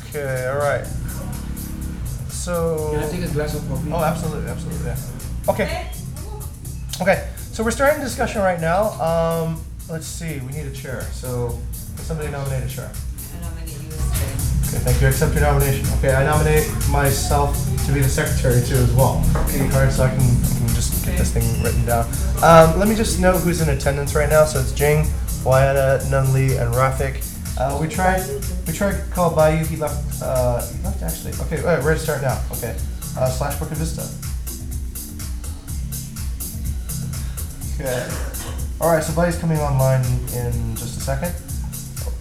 Okay, all right. So. Can I take a glass of coffee? Oh, absolutely, absolutely. Yeah. Okay. Okay. So we're starting the discussion right now. Let's see. We need a chair. So can somebody nominate a chair? I nominate you as chair. Okay, thank you. I accept your nomination. Okay, I nominate myself to be the secretary too as well. Okay, card so I can just get this thing written down. Let me just note who's in attendance right now. So it's Jing, Wayana, Nunli, and Rafik. We tried to call Bayu. He left actually. Okay, all right, we're gonna start now. Okay, slash Bukit Vista. Okay. All right, so Bayu's coming online in just a second.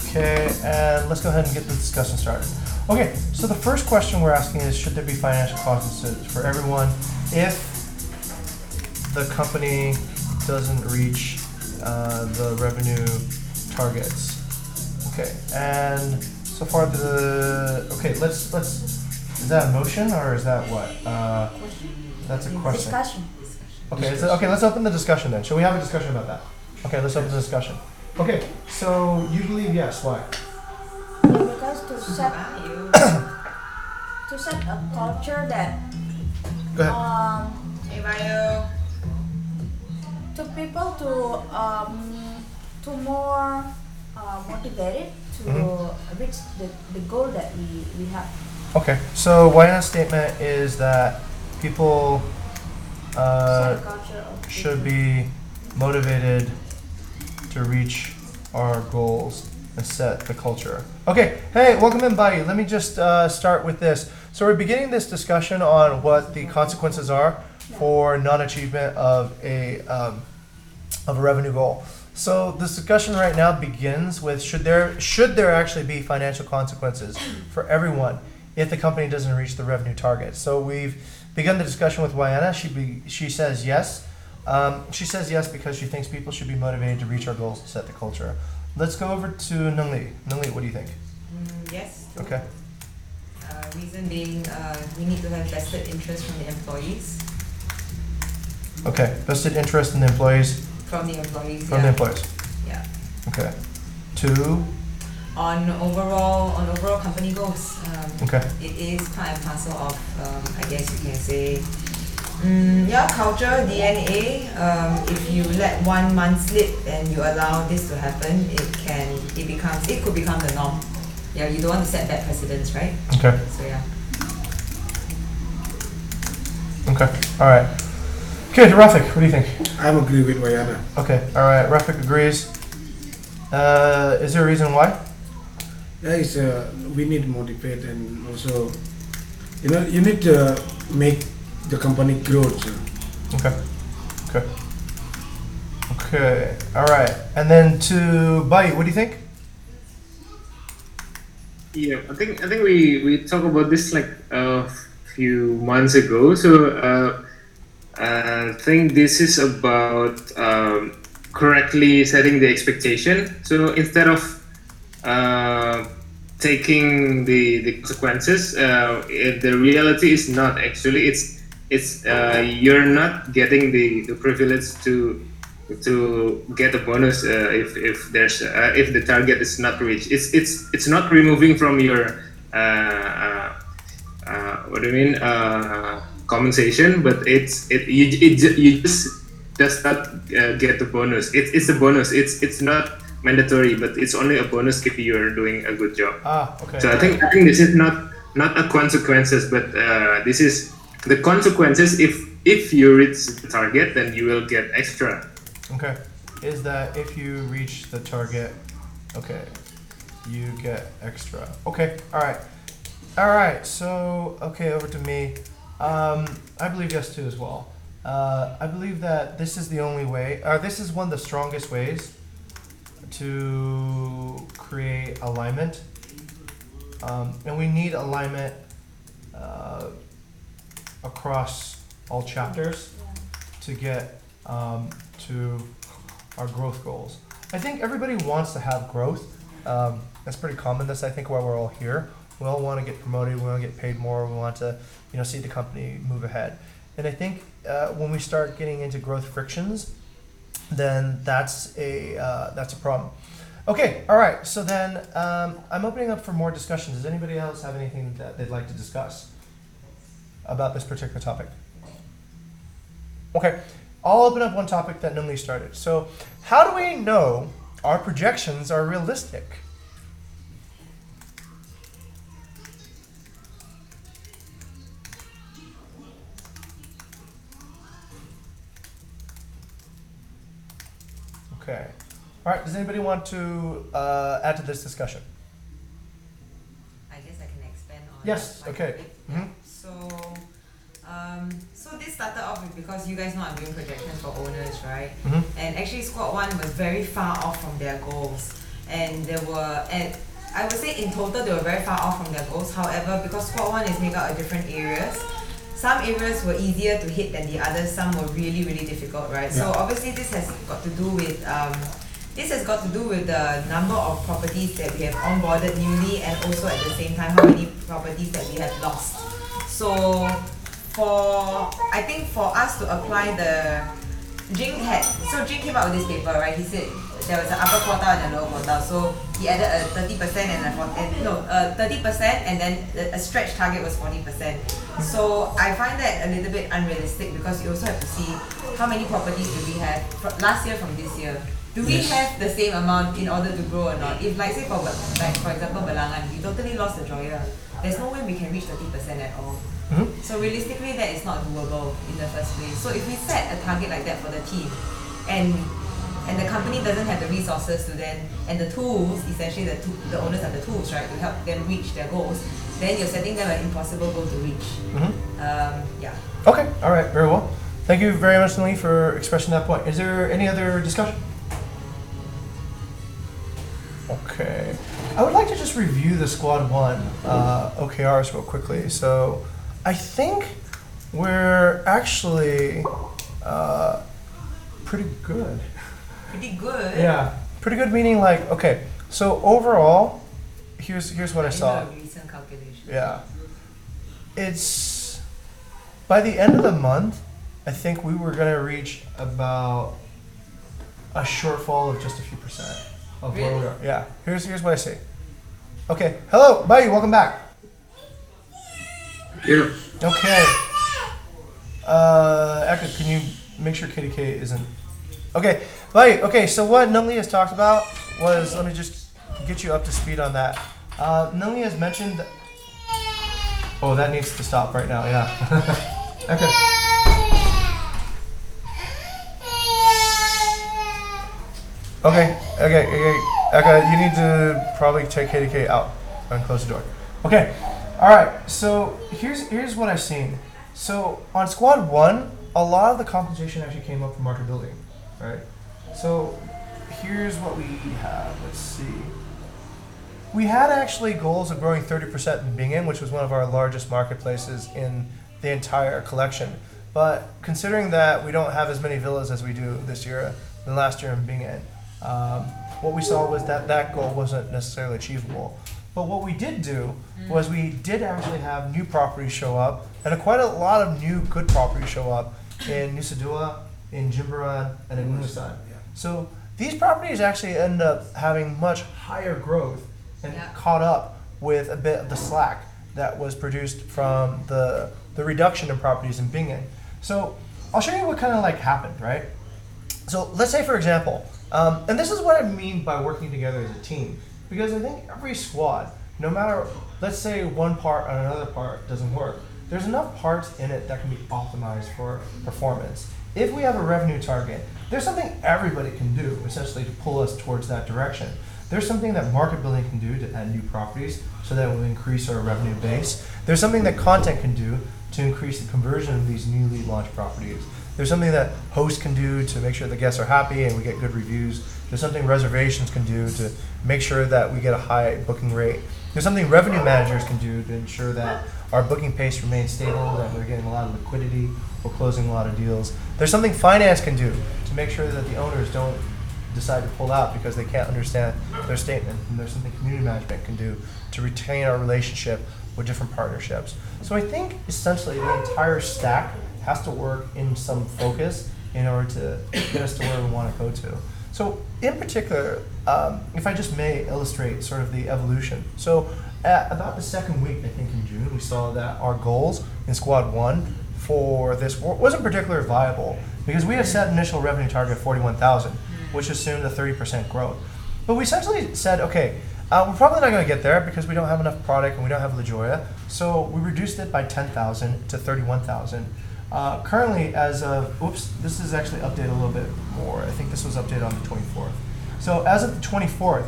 Okay, and let's go ahead and get the discussion started. Okay, so the first question we're asking is, should there be financial consequences for everyone if the company doesn't reach the revenue targets? Okay, and so far let's, is that a motion or is that what? That's a question. Discussion. Okay, let's open the discussion then. Shall we have a discussion about that? Okay, let's open the discussion. Okay, so you believe yes, why? Because to set a culture that Go ahead. Hey, Bayo. to people to more motivated to reach the goal that we have. Okay, so Wayana's statement is that people Set a culture of should be motivated to reach our goals and set the culture. Okay, hey, welcome in, Bayu. Let me just start with this. So we're beginning this discussion on what the consequences are for non-achievement of a revenue goal. So this discussion right now begins with should there actually be financial consequences for everyone if the company doesn't reach the revenue target? So we've begun the discussion with Wayana. She says yes. She says yes because she thinks people should be motivated to reach our goals and set the culture. Let's go over to Nungli. Nungli, what do you think? Yes. Okay. Reason being, we need to have vested interest from the employees. Okay. Vested interest in the employees. From the employees. From the employees. Yeah. Okay. Two. On overall company goals. Okay. It is part and parcel of, I guess you can say, culture, DNA. If you let 1 month slip and you allow this to happen, it could become the norm. Yeah, you don't want to set bad precedents, right? Okay. So yeah. Okay. All right. Okay, Rafik, what do you think? I agree with Wayana. Okay. All right. Rafik agrees. Is there a reason why? Yeah, we need to motivate and also, you need to make the company grow. So. Okay. Okay. Okay. All right. And then to Bai, what do you think? Yeah, I think we talked about this like a few months ago. So I think this is about correctly setting the expectation. So instead of taking the consequences, the reality is not actually. It's you're not getting the privilege to get a bonus if the target is not reached. It's not removing from your what do you mean compensation, but you just does not get the bonus. It's a bonus. It's not mandatory, but it's only a bonus if you're doing a good job. Okay. So I think this is not a consequences, but this is the consequences. If you reach the target, then you will get extra. Okay. Is that if you reach the target, okay, you get extra. Okay. All right. All right. So okay, over to me. I believe yes too as well. I believe that this is the only way, this is one of the strongest ways to create alignment. And we need alignment across all chapters to get to our growth goals. I think everybody wants to have growth. That's pretty common. That's I think why we're all here. We all want to get promoted. We want to get paid more. We want to, see the company move ahead. And I think when we start getting into growth frictions, then that's a problem. Okay, all right. So then I'm opening up for more discussion. Does anybody else have anything that they'd like to discuss about this particular topic? Okay, I'll open up one topic that Nunli started. So, how do we know our projections are realistic? Okay. All right, does anybody want to add to this discussion? I guess I can expand on Yes, my okay. topic. Mhm. So this started off with because you guys know I'm doing projections for owners, right? Mhm. And actually squad 1 was very far off from their goals. And I would say in total they were very far off from their goals. However, because squad 1 is made up of different areas, some areas were easier to hit than the others, some were really, really difficult, right? So Yeah. obviously this has got to do with the number of properties that we have onboarded newly, and also at the same time how many properties that we have lost. So I think for us to apply Jing came out with this paper, right? He said there was an upper quartile and a lower quartile. So he added a 30% and 30%, and then a stretch target was 40%. So I find that a little bit unrealistic because you also have to see how many properties do we have last year from this year. Do we have the same amount in order to grow or not? If like say for example Belangan, we totally lost the Joya. There's no way we can reach 30% at all. Mhm. So realistically, that is not doable in the first place. So if we set a target like that for the team, and the company doesn't have the resources to then, and the tools, essentially the owners have the tools, right, to help them reach their goals, then you're setting them an impossible goal to reach. Mhm. Yeah. Okay, all right, very well. Thank you very much, Nunli, for expressing that point. Is there any other discussion? Okay. I would like to just review the Squad 1 OKRs real quickly. So I think we're actually pretty good. Pretty good. Yeah, pretty good meaning like, okay, so overall, here's what I saw. know a recent calculation. Yeah. It's, by the end of the month, I think we were going to reach about a shortfall of just a few percent of where we Really? are. Yeah, here's what I see. Okay, hello, Bayu, welcome back. Yeah. Okay. Eka, can you make sure KDK isn't... Okay, Bayu, okay, so what Nunli has talked about was, let me just get you up to speed on that. Nunli has mentioned... Oh, that needs to stop right now, yeah. Okay. Okay, you need to probably take KDK out and close the door. Okay, all right, so here's what I've seen. So on Squad 1, a lot of the compensation actually came up from market building, right? So here's what we have, let's see. We had actually goals of growing 30% in Bingen, which was one of our largest marketplaces in the entire collection. But considering that we don't have as many villas as we do this year than last year in Bingen, what we saw was that goal wasn't necessarily achievable. But what we did do was we did actually have new properties show up, and quite a lot of new good properties show up in Nusa Dua, in Jimbaran, and in Nusan. So these properties actually end up having much higher growth and Yeah. caught up with a bit of the slack that was produced from the reduction in properties in Bingen. So I'll show you what kind of like happened, right? So let's say, for example, and this is what I mean by working together as a team, because I think every squad, no matter, let's say one part on another part doesn't work, there's enough parts in it that can be optimized for performance. If we have a revenue target, there's something everybody can do, essentially, to pull us towards that direction. There's something that market building can do to add new properties so that will increase our revenue base. There's something that content can do to increase the conversion of these newly launched properties. There's something that hosts can do to make sure the guests are happy and we get good reviews. There's something reservations can do to make sure that we get a high booking rate. There's something revenue managers can do to ensure that our booking pace remains stable, that we're getting a lot of liquidity, we're closing a lot of deals. There's something finance can do to make sure that the owners don't decide to pull out because they can't understand their statement. And there's something community management can do to retain our relationship with different partnerships. So I think essentially the entire stack has to work in some focus in order to get us to where we want to go to. So in particular, if I just may illustrate sort of the evolution. So at about the second week, I think in June, we saw that our goals in Squad 1 for this wasn't particularly viable because we had set initial revenue target of 41,000, which assumed a 30% growth. But we essentially said, okay, we're probably not going to get there because we don't have enough product and we don't have La Jolla. So we reduced it by 10,000 to 31,000. Currently, as of, this is actually updated a little bit more. I think this was updated on the 24th. So as of the 24th,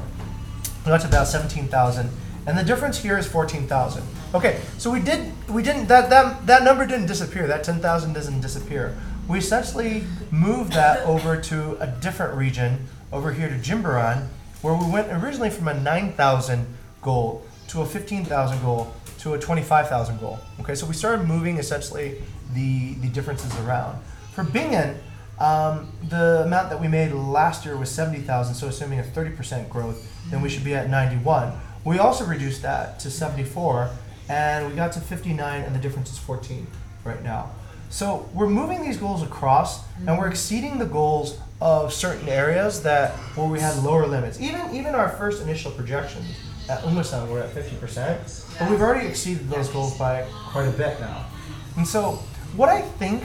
we got to about 17,000, and the difference here is 14,000. Okay, so that number didn't disappear. That 10,000 doesn't disappear. We essentially moved that over to a different region, over here to Jimbaran, where we went originally from a 9,000 goal to a 15,000 goal to a 25,000 goal. Okay, so we started moving essentially the differences around. For Bingen, the amount that we made last year was 70,000, so assuming a 30% growth, then we should be at 91. We also reduced that to 74, and we got to 59, and the difference is 14 right now. So we're moving these goals across, and we're exceeding the goals of certain areas where we had lower limits. Even our first initial projections at Umasan were at 50%, but we've already exceeded those goals by quite a bit now. And so what I think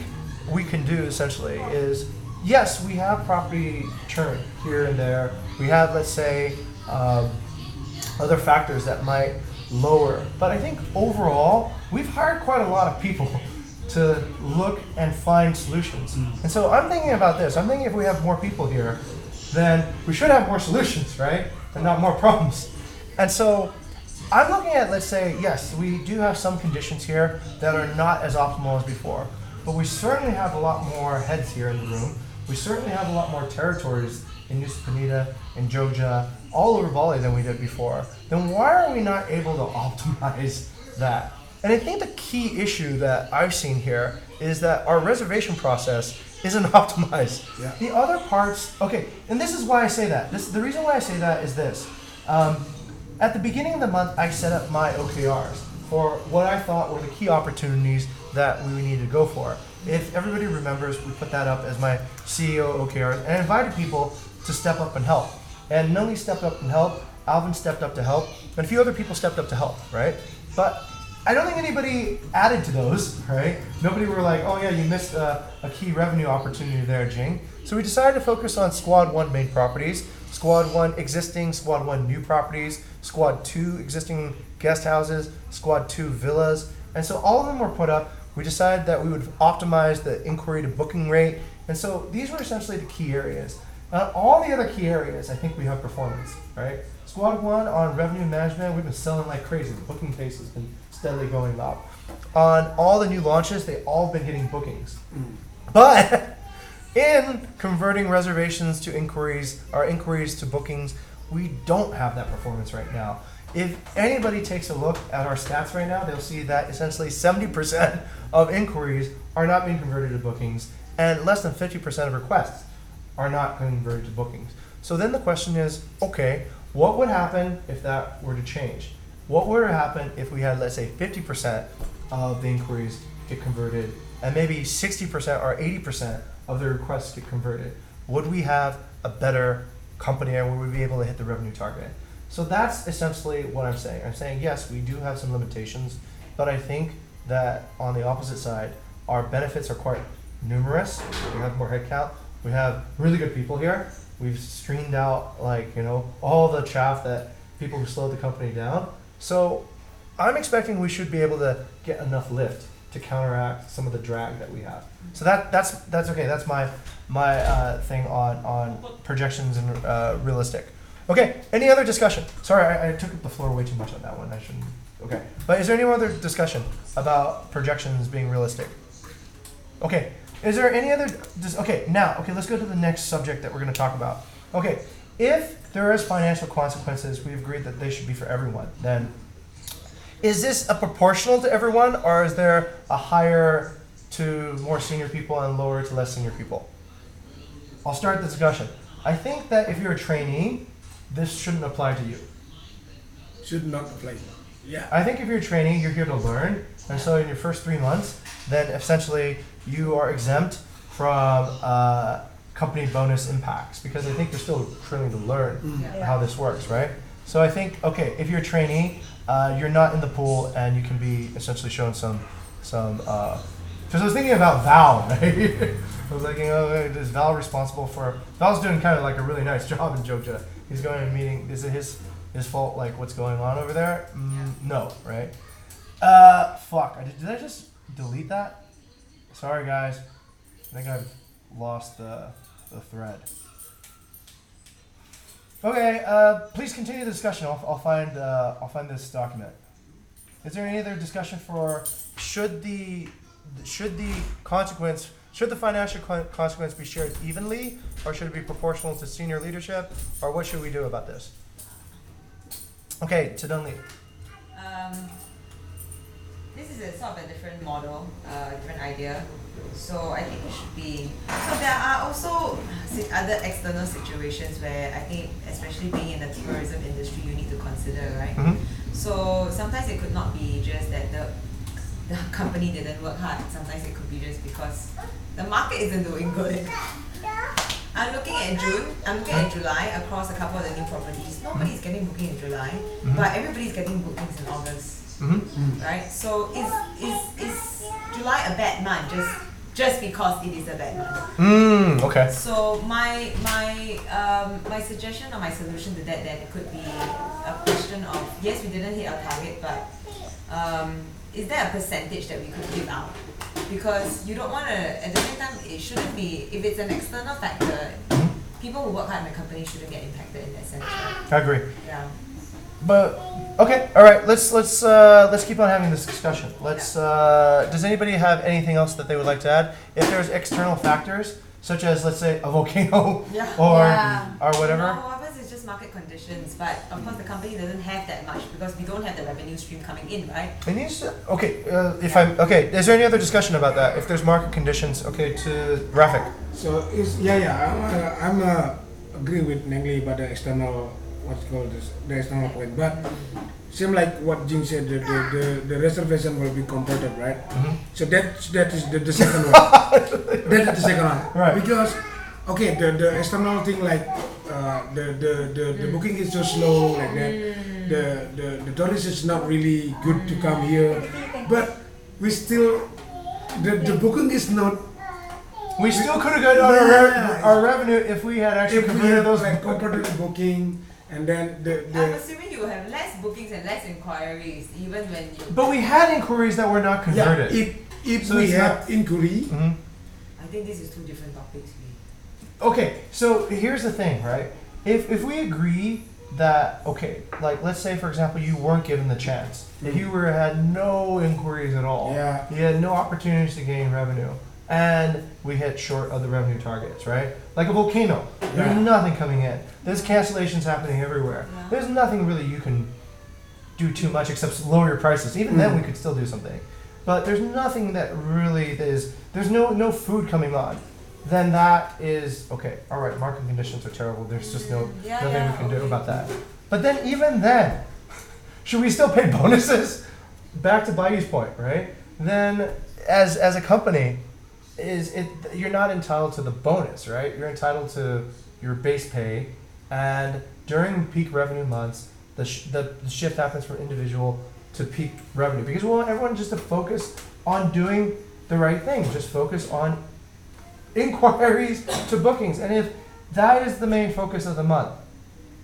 we can do essentially is, yes, we have property churn here and there. We have, let's say, other factors that might lower. But I think overall, we've hired quite a lot of people to look and find solutions. And so I'm thinking about this. I'm thinking if we have more people here, then we should have more solutions, right? And not more problems. And so I'm looking at, let's say, yes, we do have some conditions here that are not as optimal as before, but we certainly have a lot more heads here in the room. We certainly have a lot more territories in Nusa Penida, in Jogja, all over Bali than we did before. Then why are we not able to optimize that? And I think the key issue that I've seen here is that our reservation process isn't optimized. Yeah. The other parts, okay, and this is why I say that. The reason why I say that is this. At the beginning of the month, I set up my OKRs for what I thought were the key opportunities that we needed to go for. If everybody remembers, we put that up as my CEO OKRs and invited people to step up and help. And Nelly stepped up and helped, Alvin stepped up to help, and a few other people stepped up to help, right? But I don't think anybody added to those, right? Nobody were like, oh yeah, you missed a key revenue opportunity there, Jing. So we decided to focus on Squad 1 main properties, Squad 1 existing, Squad 1 new properties, Squad 2 existing guest houses, Squad 2 villas. And so all of them were put up. We decided that we would optimize the inquiry to booking rate. And so these were essentially the key areas. All the other key areas, I think we have performance, right? Squad 1 on revenue management, we've been selling like crazy. The booking pace has been steadily going up. On all the new launches, they've all been getting bookings. But in converting reservations to inquiries, or inquiries to bookings, we don't have that performance right now. If anybody takes a look at our stats right now, they'll see that essentially 70% of inquiries are not being converted to bookings, and less than 50% of requests are not converted to bookings. So then the question is, okay, what would happen if that were to change? What would happen if we had, let's say, 50% of the inquiries get converted and maybe 60% or 80% of the requests get converted? Would we have a better company, and would we be able to hit the revenue target? So that's essentially what I'm saying. I'm saying, yes, we do have some limitations, but I think that on the opposite side, our benefits are quite numerous. We have more headcount. We have really good people here. We've screened out, all the chaff that people who slowed the company down. So I'm expecting we should be able to get enough lift to counteract some of the drag that we have. So that's okay. That's my thing on projections and realistic. Okay. Any other discussion? Sorry, I took up the floor way too much on that one. I shouldn't. Okay. But is there any other discussion about projections being realistic? Okay. Is there any other? Let's go to the next subject that we're going to talk about. Okay. If there is financial consequences, we've agreed that they should be for everyone. Then, is this a proportional to everyone, or is there a higher to more senior people and lower to less senior people? I'll start the discussion. I think that if you're a trainee, this shouldn't apply to you. Should not apply. Yeah. I think if you're a trainee, you're here to learn, and so in your first 3 months, then essentially you are exempt from company bonus impacts, because I think you're still trying to learn Yeah. how this works, right? So I think, okay, if you're a trainee, you're not in the pool and you can be essentially shown because I was thinking about Val, right? I was like, is Val responsible for, Val's doing kind of like a really nice job in Jogja. He's going to a meeting, is it his fault, like what's going on over there? No, right? Fuck, did I just delete that? Sorry guys, I think I've lost the thread. Okay, please continue the discussion. I'll find this document. Is there any other discussion for should the financial consequence be shared evenly, or should it be proportional to senior leadership, or what should we do about this? Okay, Tadunli. This is a sort of a different model, different idea. So I think it should be. So there are also other external situations where I think, especially being in the tourism industry, you need to consider, right? Mm-hmm. So sometimes it could not be just that the company didn't work hard. Sometimes it could be just because the market isn't doing good. I'm looking at July across a couple of the new properties. Nobody's getting booking in July, but everybody's getting bookings in August. Right? So is July a bad month just because it is a bad month? Okay. So my suggestion or my solution to that then it could be a question of, yes, we didn't hit our target, but is there a percentage that we could give out? Because you don't want to, at the same time, it shouldn't be, if it's an external factor, people who work hard in the company shouldn't get impacted in that sense, right? I agree. Yeah. But okay, all right. Let's keep on having this discussion. Does anybody have anything else that they would like to add? If there's external factors, such as let's say a volcano or whatever. No, what happens is just market conditions, but of course the company doesn't have that much because we don't have the revenue stream coming in, right? It needs to, okay. Is there any other discussion about that? If there's market conditions, okay. To Rafik. So I'm agree with Nengli about the external, what's called this, the external point, but same like what Jing said, the reservation will be converted, right? So that is the second one. That is the second one, Right. Because okay, the external thing like the booking is so slow like that. The tourist is not really good to come here, but we still the booking is not. We still could have gotten our revenue if we had actually If we converted had those. like converted the booking and then I'm assuming you will have less bookings and less inquiries, even when you. But we had inquiries that were not converted. if So we it's have not- inquiry. I think this is two different topics. Okay, so here's the thing, right? If we agree that, okay, like let's say for example you weren't given the chance, if you had no inquiries at all, Yeah. you had no opportunities to gain revenue, and we hit short of the revenue targets, right? Like a volcano, there's Yeah. nothing coming in. There's cancellations happening everywhere. Yeah. There's nothing really you can do too much except lower your prices. Even then we could still do something. But there's nothing that really there's no food coming on. Then that is, okay, all right, market conditions are terrible. There's just nothing we can do about that. But then even then, should we still pay bonuses? Back to Bai's point, right? Then as a company, you're not entitled to the bonus, right? You're entitled to your base pay, and during peak revenue months, the shift happens from individual to peak revenue because we want everyone just to focus on doing the right thing. Just focus on inquiries to bookings, and if that is the main focus of the month,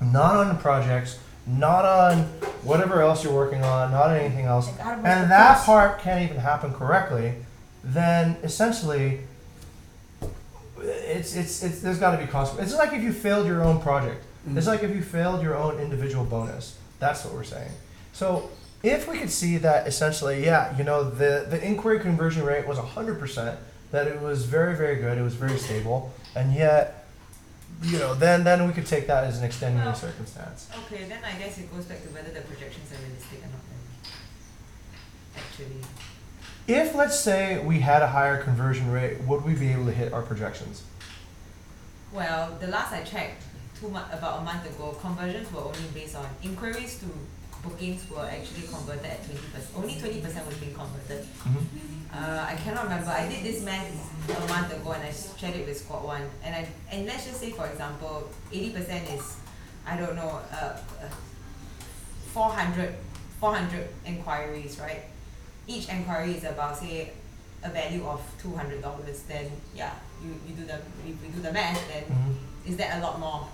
not on the projects, not on whatever else you're working on, not on anything else, Like out of and the that first- part can't even happen correctly, then essentially it's there's got to be consequences. It's like if you failed your own project. It's like if you failed your own individual bonus. That's what we're saying. So if we could see that essentially, the inquiry conversion rate was 100%, that it was very, very good, it was very stable, and yet, then we could take that as an extenuating circumstance. Okay, then I guess it goes back to whether the projections are realistic or not. Actually. If, let's say, we had a higher conversion rate, would we be able to hit our projections? Well, the last I checked, about a month ago, conversions were only based on inquiries to bookings were actually converted at 20%. Only 20% was being converted. I cannot remember. I did this math a month ago and I shared it with squad 1 and let's just say for example 80% is I don't know 400 inquiries, right? Each inquiry is about say a value of $200, then yeah, you do the if we do the math, then is that a lot more?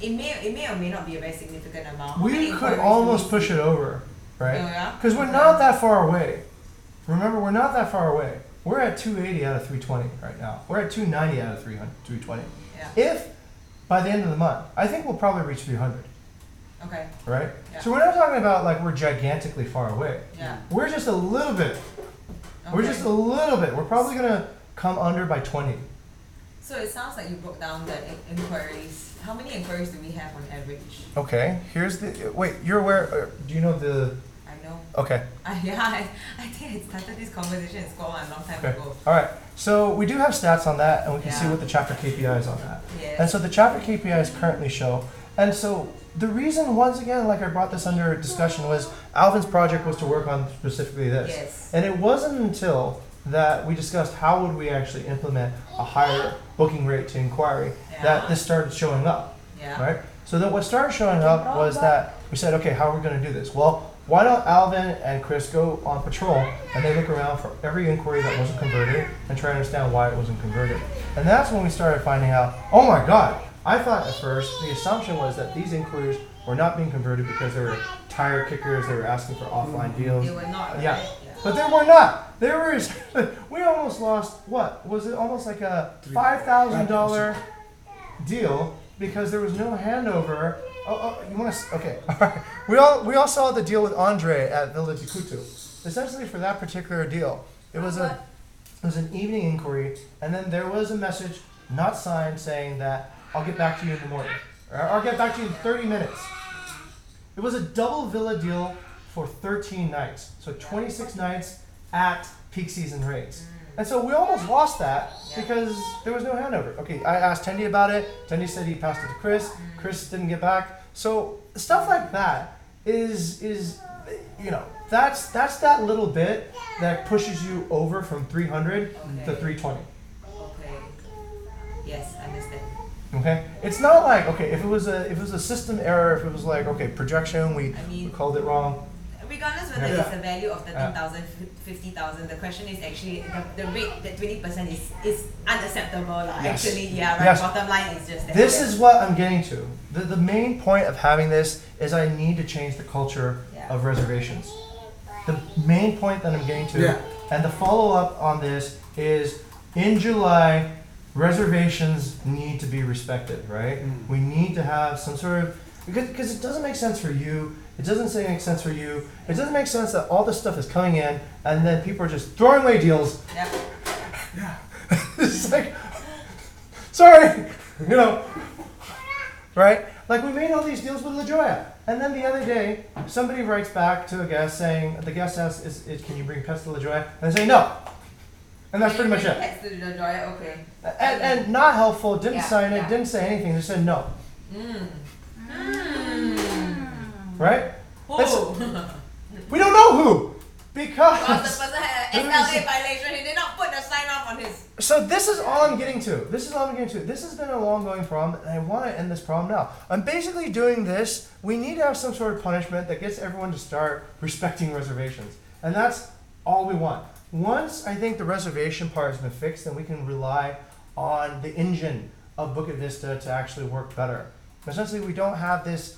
It may or may not be a very significant amount. How many We could inquiries do almost we push see? it over, right? Oh, yeah? Because we're not that far away. Remember, we're not that far away. We're at 280 out of 320 right now. We're at 290 out of 320. Yeah. If by the end of the month, I think we'll probably reach 300, Okay. right? Yeah. So we're not talking about like we're gigantically far away. Yeah. We're just a little bit. We're Okay. just a little bit. We're probably gonna come under by 20. So it sounds like you broke down the inquiries. How many inquiries do we have on average? Okay, here's the, wait, you're aware, do you know the, I know. okay. I think I started this conversation in school a long time Okay. ago. All right. So we do have stats on that, and we can see Yeah. what the chapter KPIs on that. Yes. And so the chapter KPIs currently show. And so the reason, once again, like I brought this under discussion, was Alvin's project was to work on specifically this. Yes. And it wasn't until that we discussed how would we actually implement a higher booking rate to inquiry that Yeah. this started showing up, Yeah. right? So then what started showing up was that we said, okay, how are we going to do this? Well, why don't Alvin and Chris go on patrol and they look around for every inquiry that wasn't converted and try to understand why it wasn't converted. And that's when we started finding out, oh my God, I thought at first the assumption was that these inquiries were not being converted because they were tire kickers, they were asking for offline deals. They were not, right? Yeah. But they were not. There was, we almost lost, what? Was it almost like a $5,000 deal because there was no handover. Oh, you want to, okay. All right. We all saw the deal with Andre at Villa di Kutu. Essentially for that particular deal, it was an evening inquiry, and then there was a message not signed saying that I'll get back to you in the morning, or I'll get back to you in 30 minutes. It was a double villa deal for 13 nights, so 26 nights at peak season rates. And so we almost lost that because there was no handover. Okay, I asked Tendi about it. Tendi said he passed it to Chris. Chris didn't get back. So stuff like that is you know, that's that little bit that pushes you over from 300 to 320. Okay. Yes, I understand. Okay, it's not like, okay, if it was a system error, if it was like, okay, projection, we called it wrong. Regardless whether Yeah. it's a value of 13,000, 50,000, the question is actually the rate that 20% is unacceptable. Yes. Actually, yeah, right. Yes. Bottom line is just that. This is what I'm getting to. The main point of having this is I need to change the culture of reservations. The main point that I'm getting to, Yeah. and the follow-up on this is in July, reservations need to be respected, right? We need to have some sort of, because it doesn't make sense for you, it doesn't make sense for you, it doesn't make sense that all this stuff is coming in and then people are just throwing away deals. Yep. It's like, sorry, you know, right? Like we made all these deals with La Jolla, and then the other day somebody writes back to a guest saying, the guest asks, can you bring pets to La Jolla? And they say no, and that's pretty much it. Pets to the joy, okay. And not helpful, didn't Yeah, sign it, yeah. didn't say anything, just said no, Mm. right? Oh. We don't know who, Because the because. person had an SLA violation, he did not put the sign off on his. So this is all I'm getting to. This has been a long-going problem, and I want to end this problem now. I'm basically doing this. We need to have some sort of punishment that gets everyone to start respecting reservations, and that's all we want. Once I think the reservation part has been fixed, then we can rely on the engine of Bukit Vista to actually work better. Essentially, we don't have this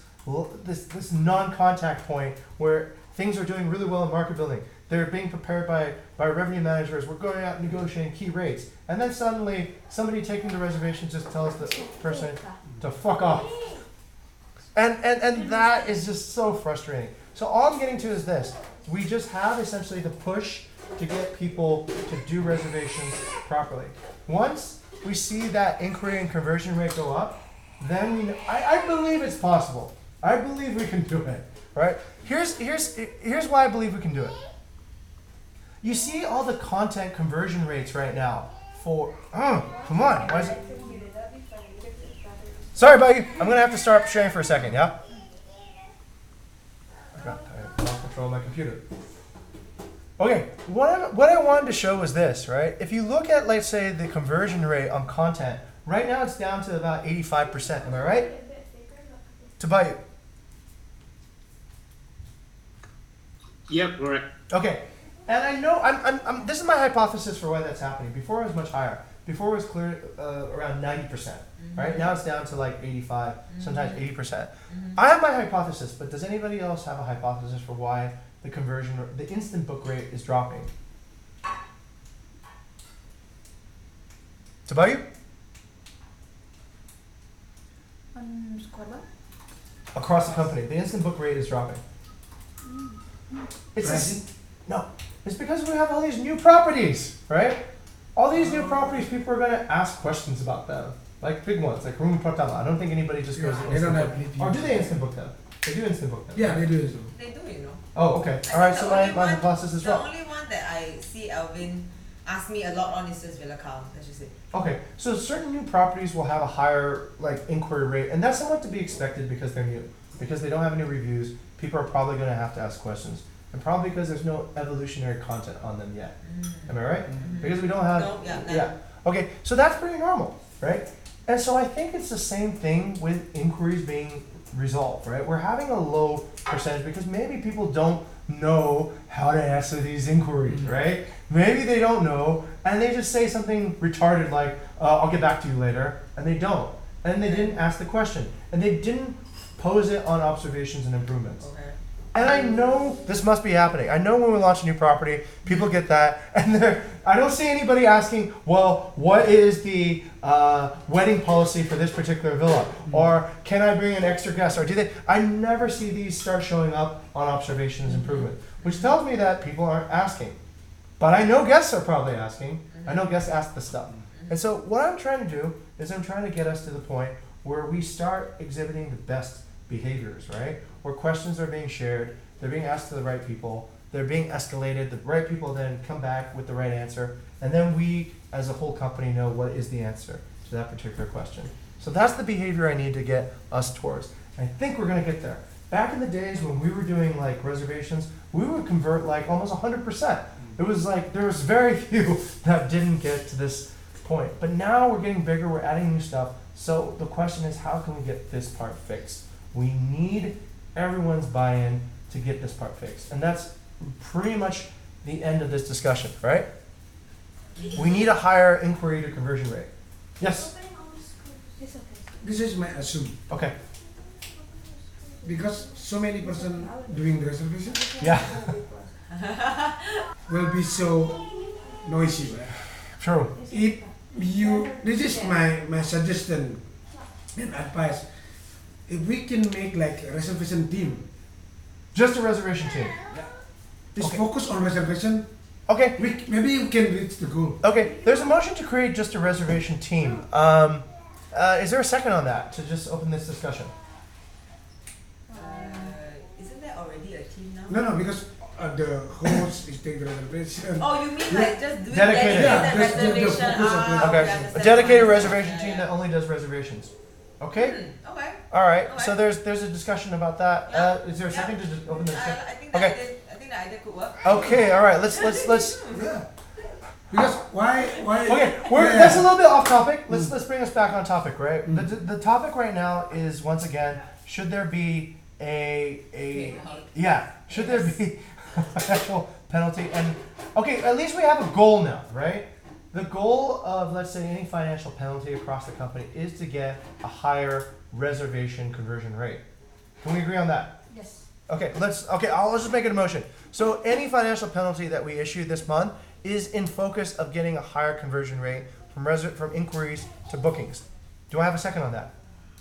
non-contact point where things are doing really well in market building. They're being prepared by revenue managers. We're going out and negotiating key rates. And then suddenly, somebody taking the reservation just tells the person to fuck off. And that is just so frustrating. So all I'm getting to is this. We just have essentially the push to get people to do reservations properly. Once we see that inquiry and conversion rate go up, then we know, I believe it's possible. I believe we can do it, right? Here's why I believe we can do it. You see all the content conversion rates right now for, come on, why is it? Sorry, buddy, I'm gonna have to start sharing for a second, yeah? I lost control of my computer. Okay, what I wanted to show was this, right? If you look at, let's say, the conversion rate on content, right now it's down to about 85%. Am I right? To buy you. Yep, correct. Okay, and I know this is my hypothesis for why that's happening. Before it was much higher. Before it was clear around 90%. Right now it's down to like 85, sometimes 80%. I have my hypothesis, but does anybody else have a hypothesis for why the instant book rate is dropping? To buy you? Across the company, the instant book rate is dropping. No, it's because we have all these new properties, right? All these new properties, people are going to ask questions about them. Like big ones, like Room Pratama. I don't think anybody just goes to instant book. Or do they instant book them? They do instant book them. Yeah, they do. They do, you know. Oh, okay. All right, so my hypothesis is wrong. The only one that I see Alvin ask me a lot on is just Villa Cow. That's just it. Okay, so certain new properties will have a higher inquiry rate, and that's somewhat to be expected because they're new. Because they don't have any reviews, people are probably going to have to ask questions. And probably because there's no evolutionary content on them yet. Am I right? Because we don't have... No, yeah. Okay, so that's pretty normal, right? And so I think it's the same thing with inquiries being resolved, right? We're having a low percentage because maybe people don't know how to answer these inquiries, right? Maybe they don't know, and they just say something retarded like, I'll get back to you later, and they don't. And they didn't ask the question, and they didn't pose it on observations and improvements. Okay. And I know this must be happening. I know when we launch a new property, people get that, and I don't see anybody asking, well, what is the wedding policy for this particular villa? Or can I bring an extra guest? Or do they? I never see these start showing up on observations and improvement, which tells me that people aren't asking. But I know guests are probably asking. I know guests ask the stuff. And so what I'm trying to do is I'm trying to get us to the point where we start exhibiting the best behaviors, right? Where questions are being shared, they're being asked to the right people, they're being escalated, the right people then come back with the right answer, and then we as a whole company know what is the answer to that particular question. So that's the behavior I need to get us towards. And I think we're gonna get there. Back in the days when we were doing reservations, we would convert almost 100%. It was there was very few that didn't get to this point. But now we're getting bigger, we're adding new stuff. So the question is, how can we get this part fixed? We need everyone's buy-in to get this part fixed. And that's pretty much the end of this discussion, right? We need a higher inquiry to conversion rate. Yes? This is my assume. Okay. Because so many person doing the reservation Yeah. will be so noisy, right? True. This is my suggestion and advice. If we can make a reservation team, Just a reservation team. just Okay. focus on reservation, Okay. maybe you can reach the goal. Okay. There's a motion to create just a reservation team. Is there a second on that to just open this discussion? Isn't there already a team now? No, because the host is taking the reservation. Oh, you mean just doing Dedicated. Yeah, dedicated that's the reservation? focus of Ah, Okay. I A understand. dedicated reservation Yeah, team yeah. that only does reservations. Okay. Okay. All right. Okay. So there's a discussion about that. Yeah. Is there a second to just open the I discussion? think Okay. I think the idea could work. Okay. All right. Let's. Yeah. Because why? Okay. That's a little bit off topic. Let's bring us back on topic, right? The topic right now is once again, should there be should there be a financial penalty? And okay, at least we have a goal now, right? The goal of, let's say, any financial penalty across the company is to get a higher reservation conversion rate. Can we agree on that? Yes. Okay, let's just make it a motion. So any financial penalty that we issue this month is in focus of getting a higher conversion rate from inquiries to bookings. Do I have a second on that?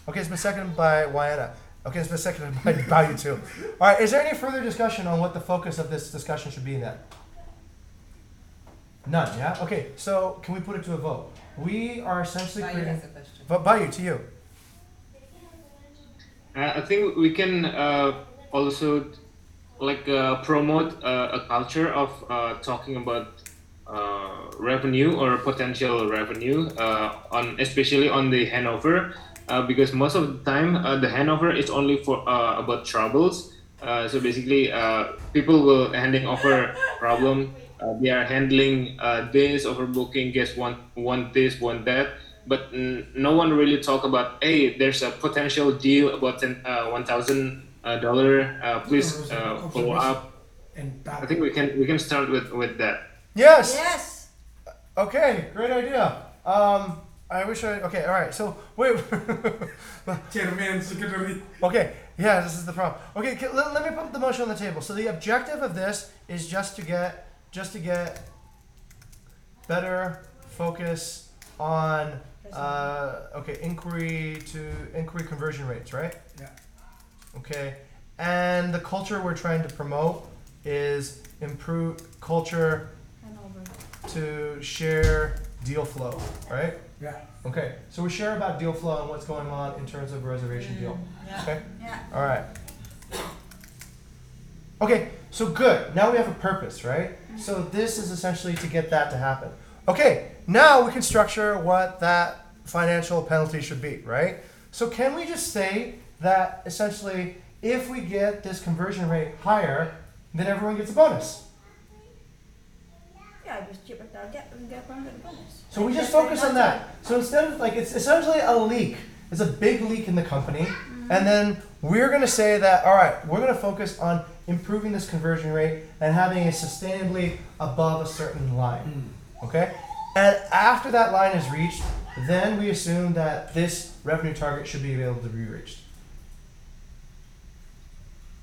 Okay, it's been seconded by Wayana. Okay, it's been seconded by you too. All right, is there any further discussion on what the focus of this discussion should be then? None, yeah? Okay, so can we put it to a vote? We are essentially Bayu creating... has a question. But Bayu, to you. I think we can also promote a culture of talking about revenue or potential revenue especially on the handover because most of the time the handover is only for about troubles, So basically, people will handing over problem. They are handling this overbooking. Guests want this, want that, but no one really talk about. Hey, there's a potential deal about $1,000. Please follow Observation up. and I think we can start with that. Yes. Yes. Okay, great idea. I wish I. Okay, all right. So wait. chairman, secretary. Okay, yeah, this is the problem. Okay, let me put the motion on the table. So the objective of this is just to get better focus on inquiry conversion rates, right? Yeah. Okay, and the culture we're trying to promote is improve culture And over. to share deal flow, right? Yeah. Okay, so we share about deal flow and what's going on in terms of a reservation deal. Yeah. Okay, Yeah. all right. Okay, so good. Now we have a purpose, right? So this is essentially to get that to happen. Okay, now we can structure what that financial penalty should be, right? So can we just say that essentially if we get this conversion rate higher, then everyone gets a bonus? Yeah, just achieve a target and get one with bonus. So we Like, just that's focus very on that. So instead of like, it's essentially a leak. It's a big leak in the company. And then we're going to say that, all right, we're going to focus on improving this conversion rate and having it sustainably above a certain line. Okay? And after that line is reached, then we assume that this revenue target should be able to be reached.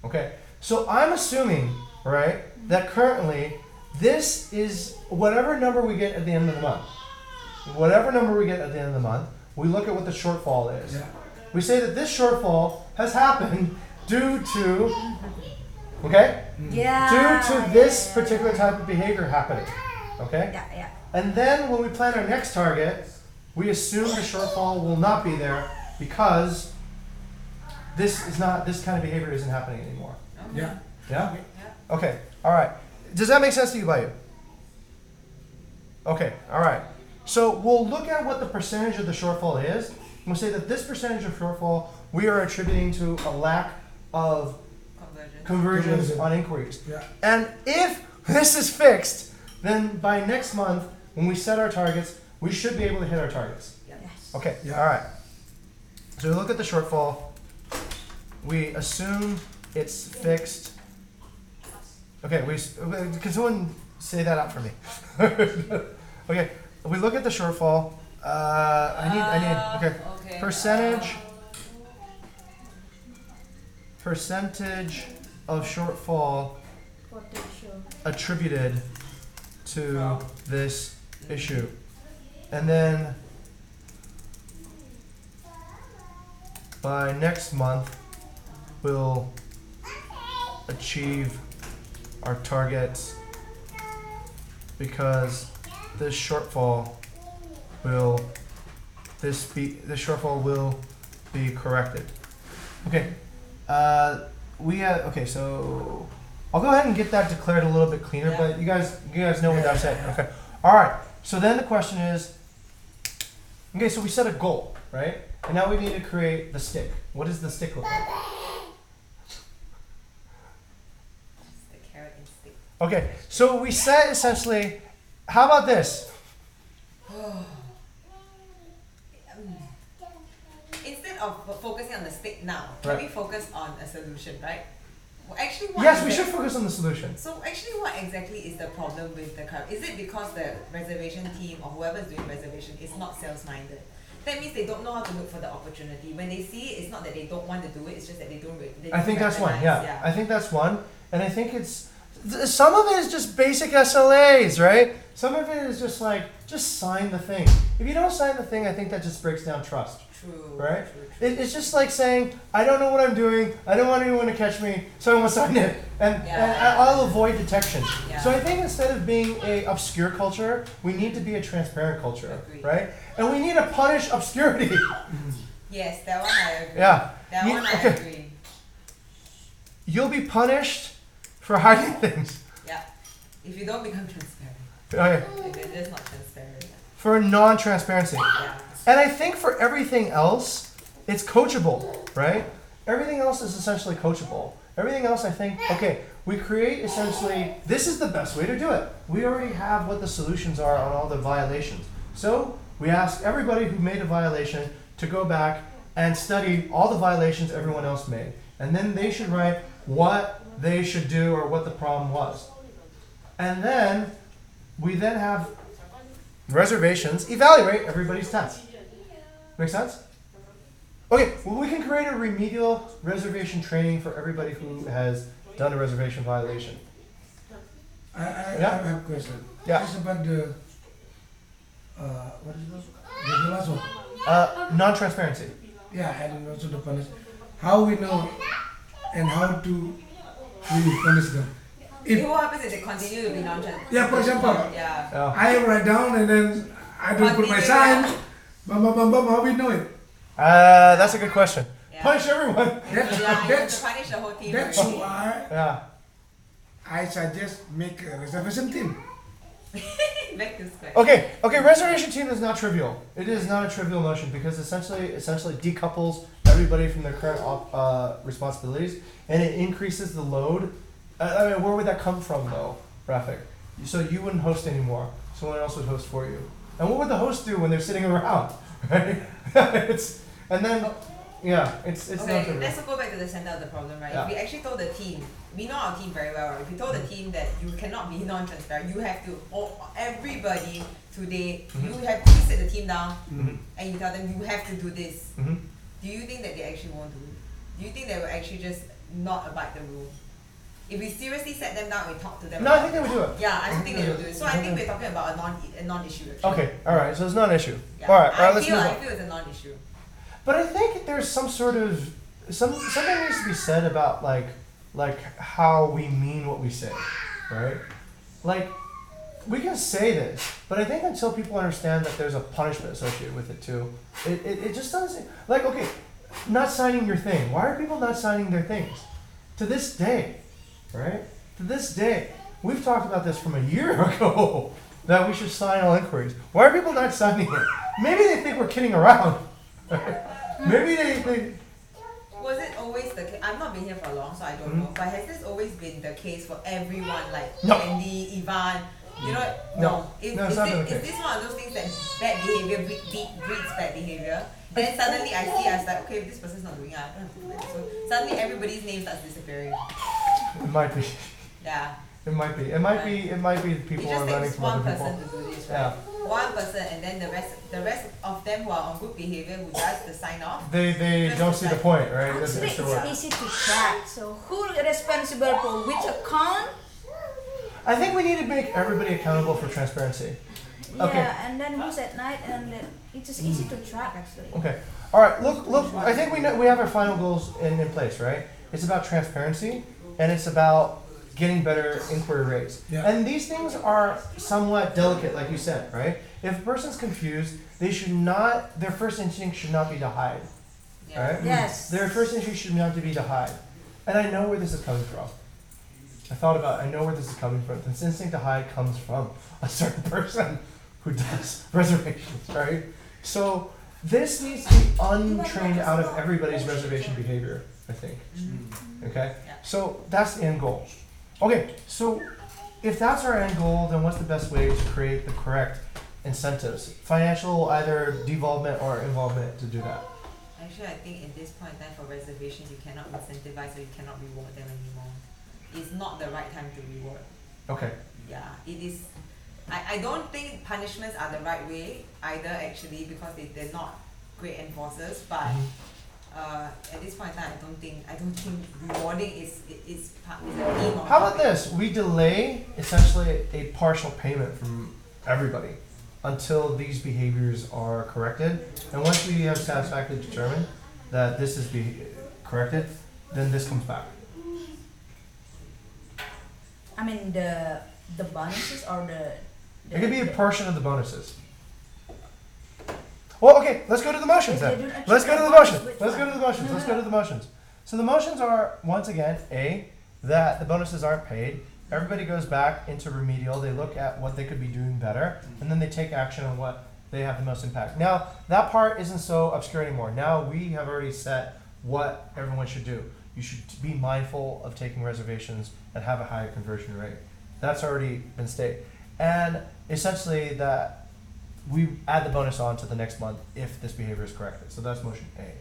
Okay? So I'm assuming, right, that currently this is whatever number we get at the end of the month. Whatever number we get at the end of the month, we look at what the shortfall is. Yeah. We say that this shortfall has happened due to, okay? Yeah. Due to this particular type of behavior happening, okay? Yeah, yeah. And then when we plan our next target, we assume the shortfall will not be there because this kind of behavior isn't happening anymore. Yeah. Yeah? Yeah. Okay, all right. Does that make sense to you, Bayu? Okay, all right. So we'll look at what the percentage of the shortfall is. And we'll say that this percentage of shortfall we are attributing to a lack of conversions Conversion. on inquiries. Yeah. And if this is fixed, then by next month, when we set our targets, we should be able to hit our targets. Yes. Okay, Yeah. all right. So we look at the shortfall. We assume it's fixed. Okay, can someone say that out for me? Okay, we look at the shortfall. Okay. Percentage of shortfall Potential. attributed to this issue. And then by next month, we'll achieve our targets because this shortfall will be corrected. Okay. So I'll go ahead and get that declared a little bit cleaner, Yeah. but you guys know what that's it. Okay. All right. So then the question is, okay, so we set a goal, right? And now we need to create the stick. What does the stick look like? The carrot and stick. Okay, so we set essentially, how about this? Instead of focusing on the stick now, can Right. we focus on a solution, right? Well, actually, what Yes, is we the- should focus on the solution. So actually, what exactly is the problem with the current? Is it because the reservation team or whoever is doing reservation is not sales-minded? That means they don't know how to look for the opportunity. When they see it, it's not that they don't want to do it. It's just that they don't. They I think don't that's one, recognize, yeah. I think that's one. And I think some of it is just basic SLAs, right? Some of it is just like, just sign the thing. If you don't sign the thing, I think that just breaks down trust. True. Right? True. It's just like saying, I don't know what I'm doing, I don't want anyone to catch me, so I won't sign it. And Yeah. I'll avoid detection. Yeah. So I think instead of being a obscure culture, we need to be a transparent culture, Agreed. right? And we need to punish obscurity. Yes, that one I agree. Yeah. That You- one I okay. agree. You'll be punished for hiding things. Yeah. If you don't become transparent, Okay. if you're just not transparent, For non-transparency. yeah. And I think for everything else, it's coachable, right? Everything else is essentially coachable. Everything else, I think, okay, we create essentially, this is the best way to do it. We already have what the solutions are on all the violations. So we ask everybody who made a violation to go back and study all the violations everyone else made. And then they should write what they should do or what the problem was. And then we then have reservations evaluate everybody's tests. Make sense? Okay, well, we can create a remedial reservation training for everybody who has done a reservation violation. I Yeah. have a question. Yeah. It's about the what is it? The last one. Non-transparency. Yeah, and also the punish. How we know and how to really punish them. If What happens is they continue to be non-transparent. yeah, for example, Yeah. Yeah. I write down and then I don't put my Continue, sign. yeah. Bam, bam, bam, bam. How we know it? That's a good question. Yeah. Punish everyone. That's Yeah, you have to that's punish the whole team. that's why Yeah. I suggest make a reservation team. Back to square. Okay, reservation team is not trivial. It is not a trivial motion because essentially decouples everybody from their current responsibilities and it increases the load. I mean, where would that come from though, Rafik? So you wouldn't host anymore. Someone else would host for you. And what would the host do when they're sitting around? Right? It's not Okay, trivial. let's go back to the center of the problem, right? Yeah. If we actually told the team, we know our team very well, right? If we told the team that you cannot be non-transparent, you have to, everybody today, you have to sit the team down Mhm. and you tell them you have to do this. Mhm. Do you think that they actually won't do it? Do you think they will actually just not abide the rule? If we seriously sat them down and we talk to them No, I about think they would do it. yeah, I think they will do it. So I think we're talking about a non-issue actually. Okay, all right. So it's not an issue. Yeah. All right, let's move I on. feel it's a non-issue. But I think there's some sort of something needs to be said about like how we mean what we say, right? Like we can say this, but I think until people understand that there's a punishment associated with it too, it just doesn't like okay, not signing your thing. Why are people not signing their things? To this day, right? To this day, we've talked about this from a year ago that we should sign all inquiries. Why are people not signing it? Maybe they think we're kidding around. Maybe they Was it always the case? I've not been here for long, so I don't know. But has this always been the case for everyone, like No. Andy, Ivan? You know, No. no. Is, No, it's is, not this, been the is case. this one of those things that bad behavior breeds bad behavior? Then suddenly I was like, okay, if this person's not doing it, I don't have to do it. So suddenly everybody's name starts disappearing. it might be. Yeah. It might be. It might be. It might be It people just are running takes from one other person people. to do this, Yeah. right? One person, and then the rest of them who are on good behavior who does the sign off. They Just don't see the like- point, right? It doesn't Actually, extra work. it's easy to track. So who is responsible for which account? I think we need to make everybody accountable for transparency. Okay. Yeah, and then who's at night, and then it's just easy to track actually. Okay. All right. Look. I think we have our final goals in place, right? It's about transparency, and it's about getting better inquiry rates. Yeah. And these things are somewhat delicate, like you said, right? If a person's confused, they should not. Their first instinct should not be to hide. Yeah. Right? Yes. Their first instinct should not be to hide. And I know where this is coming from. I know where this is coming from. This instinct to hide comes from a certain person who does reservations, right? So this needs to be untrained out of everybody's reservation behavior, I think. Okay? Yeah. So that's the end goal. Okay, so if that's our end goal, then what's the best way to create the correct incentives? Financial, either devolvement or involvement to do that. Actually, I think in this point in time for reservations, you cannot incentivize or you cannot reward them anymore. It's not the right time to reward. Okay. Yeah, it is. I don't think punishments are the right way either actually because they're not great enforcers. But at this point in time, I don't think rewarding is a theme of How about this? We delay essentially a partial payment from everybody until these behaviors are corrected. And once we have satisfactorily determined that this is corrected, then this comes back. I mean the bonuses or the It could be a portion of the bonuses. Well, okay, let's go to the motions If they then. don't achieve Let's go to the the motions. bonus, which Let's go to one? the motions. Let's go to the motions. So the motions are, once again, A, that the bonuses aren't paid. Everybody goes back into remedial. They look at what they could be doing better, and then they take action on what they have the most impact. Now, that part isn't so obscure anymore. Now we have already set what everyone should do. you should be mindful of taking reservations and have a higher conversion rate. That's already been stated. And essentially that we add the bonus on to the next month if this behavior is corrected. So that's motion A.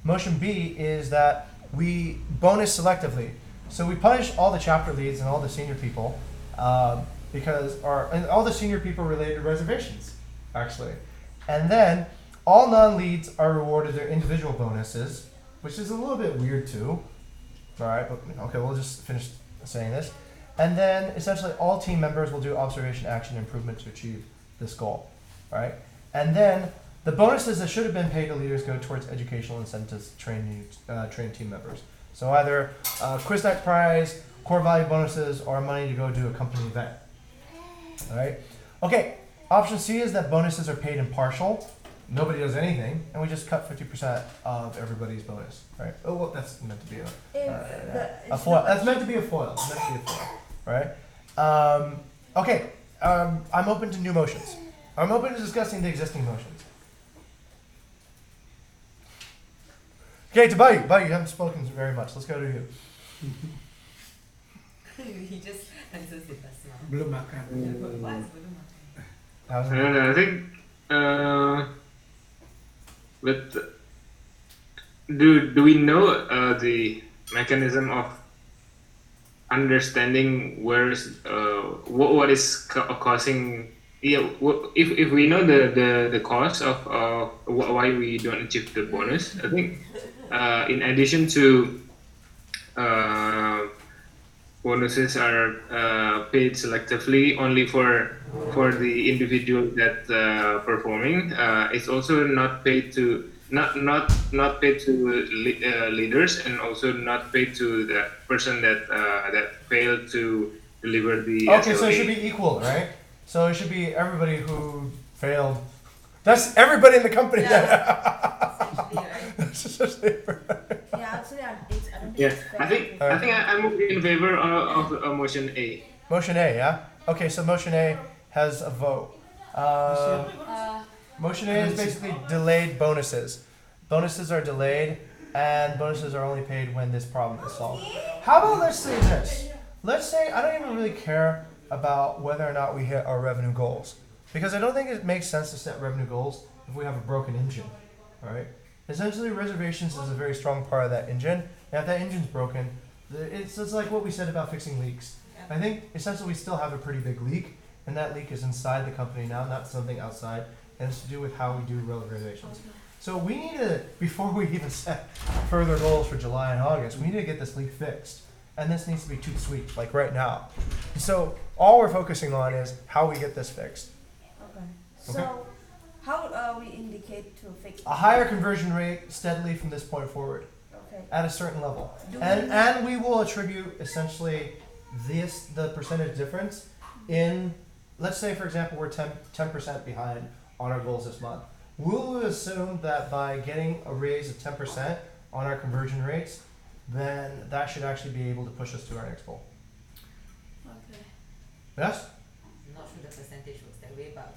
Motion B is that we bonus selectively. So we punish all the chapter leads and all the senior people and all the senior people related to reservations, actually. And then all non-leads are rewarded their individual bonuses, which is a little bit weird too. All right, but okay, we'll just finish saying this. And then essentially all team members will do observation, action, improvement to achieve this goal. All right, and then the bonuses that should have been paid to leaders go towards educational incentives to train team members. So either quiz night prize, core value bonuses, or money to go do a company event. All right. Okay. Option C is that bonuses are paid in partial. Nobody does anything, and we just cut 50% of everybody's bonus. Right. Oh, well, that's meant to be a foil. That's meant to be a foil. It's meant to be a foil. Right. Okay. I'm open to new motions. I'm open to discussing the existing motions. Okay, to Bayu. Bayu, you haven't spoken very much. Let's go to you. He just answers it as well. Belum makan. Why is belum makan? How's I it? don't know. I think, but do we know the mechanism of understanding where is what is causing? Yeah, if we know the cause of why we don't achieve the bonus, I think in addition to bonuses are paid selectively only for the individual that performing. It's also not paid to not paid to leaders, and also not paid to the person that failed to deliver the Okay, so it SLA. should be equal, right? So it should be everybody who failed. That's everybody in the company. Essentially, right? Yeah, actually, I don't think Yeah, it's fair. I think I'm in favor of motion A. Motion A, yeah? Okay, so motion A has a vote. Motion A is basically delayed bonuses. Bonuses are delayed, and bonuses are only paid when this problem is solved. How about let's say this? Let's say I don't even really care about whether or not we hit our revenue goals, because I don't think it makes sense to set revenue goals if we have a broken engine, all right? Essentially, reservations is a very strong part of that engine, and if that engine's broken, it's like what we said about fixing leaks. I think essentially we still have a pretty big leak, and that leak is inside the company now, not something outside, and it's to do with how we do reservations. So we need to, before we even set further goals for July and August, we need to get this leak fixed. And this needs to be too sweet, like right now. So all we're focusing on is how we get this fixed. Okay. So, how we indicate to fix A higher conversion rate steadily from this point forward Okay. at a certain level. Do And we will attribute essentially the percentage difference in, let's say for example we're 10% behind on our goals this month. We'll assume that by getting a raise of 10% on our conversion rates, then that should actually be able to push us to our next goal. Okay. Yes? I'm not sure the percentage works that way, but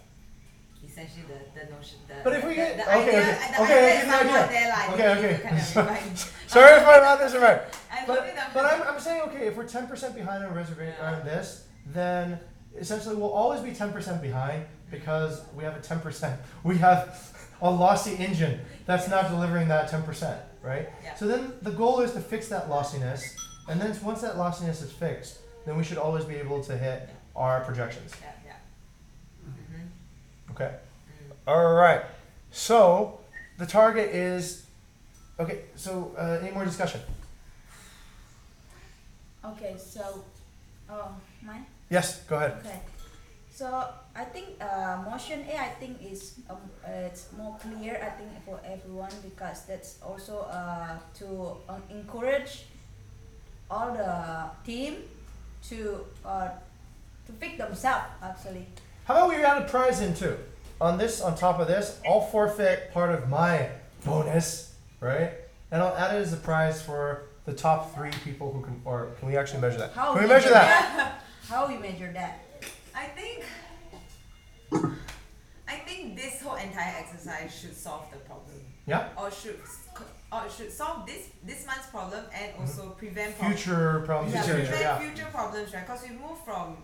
essentially the notion, But if we get- the okay, idea, okay, the okay, idea I is get the somewhat idea. there, like, Okay, you okay. kind of refine. Sorry if my math isn't right. I'm But, hoping that- but I'm saying, okay, if we're 10% behind on reservation on this, then essentially we'll always be 10% behind because we have a 10%, we have a lossy engine that's not delivering that 10%, right? Yeah. So then the goal is to fix that lossiness, and then once that lossiness is fixed, then we should always be able to hit our projections. Yeah, yeah. Mm-hmm. Okay. All right. So the target is, okay, so any more discussion? Okay. So, mine. Yes, go ahead. Okay. So I think motion A, I think is it's more clear, I think, for everyone, because that's also to encourage all the team to fix themselves actually. How about we add a prize in too? On this, on top of this, I'll forfeit part of my bonus, right? And I'll add it as a prize for the top 3 people who can, or can we actually measure that? How Can we measure that? How we measure that? I think this whole entire exercise should solve the problem, Yeah? or should should solve this month's problem and also prevent Future problems. yeah, Future, prevent yeah. future problems, right? Because we move from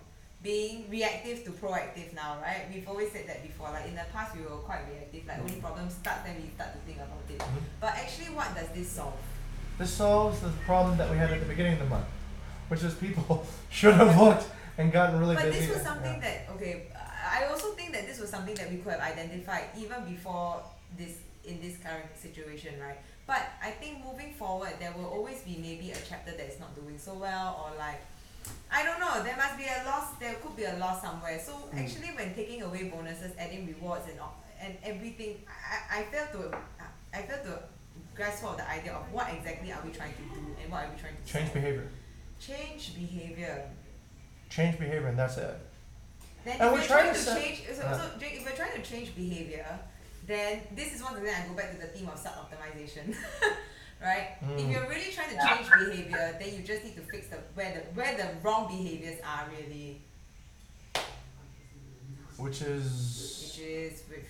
being reactive to proactive now, right? We've always said that before. Like in the past, we were quite reactive. Like only problems start, then we start to think about it. Mhm. But actually, what does this solve? This solves the problem that we had at the beginning of the month, which is people should have looked and gotten really But busy. this was something Yeah. that okay. I also think that this was something that we could have identified even before this in this current situation, right? But I think moving forward, there will always be maybe a chapter that is not doing so well, or like I don't know. There must be a loss. There could be a loss somewhere. So actually, when taking away bonuses, adding rewards, and everything, I fail to grasp hold of the idea of what exactly are we trying to do and what are we trying to Change solve. behavior. Change behavior. Change behavior, and that's it. Then And if we're we're trying trying to to set- change, so Jake, if we're trying to change behavior, then this is one thing that I go back to the theme of sub-optimization, right? If Mm. you're really trying to change behavior, then you just need to fix where the wrong behaviors are really, Which is with.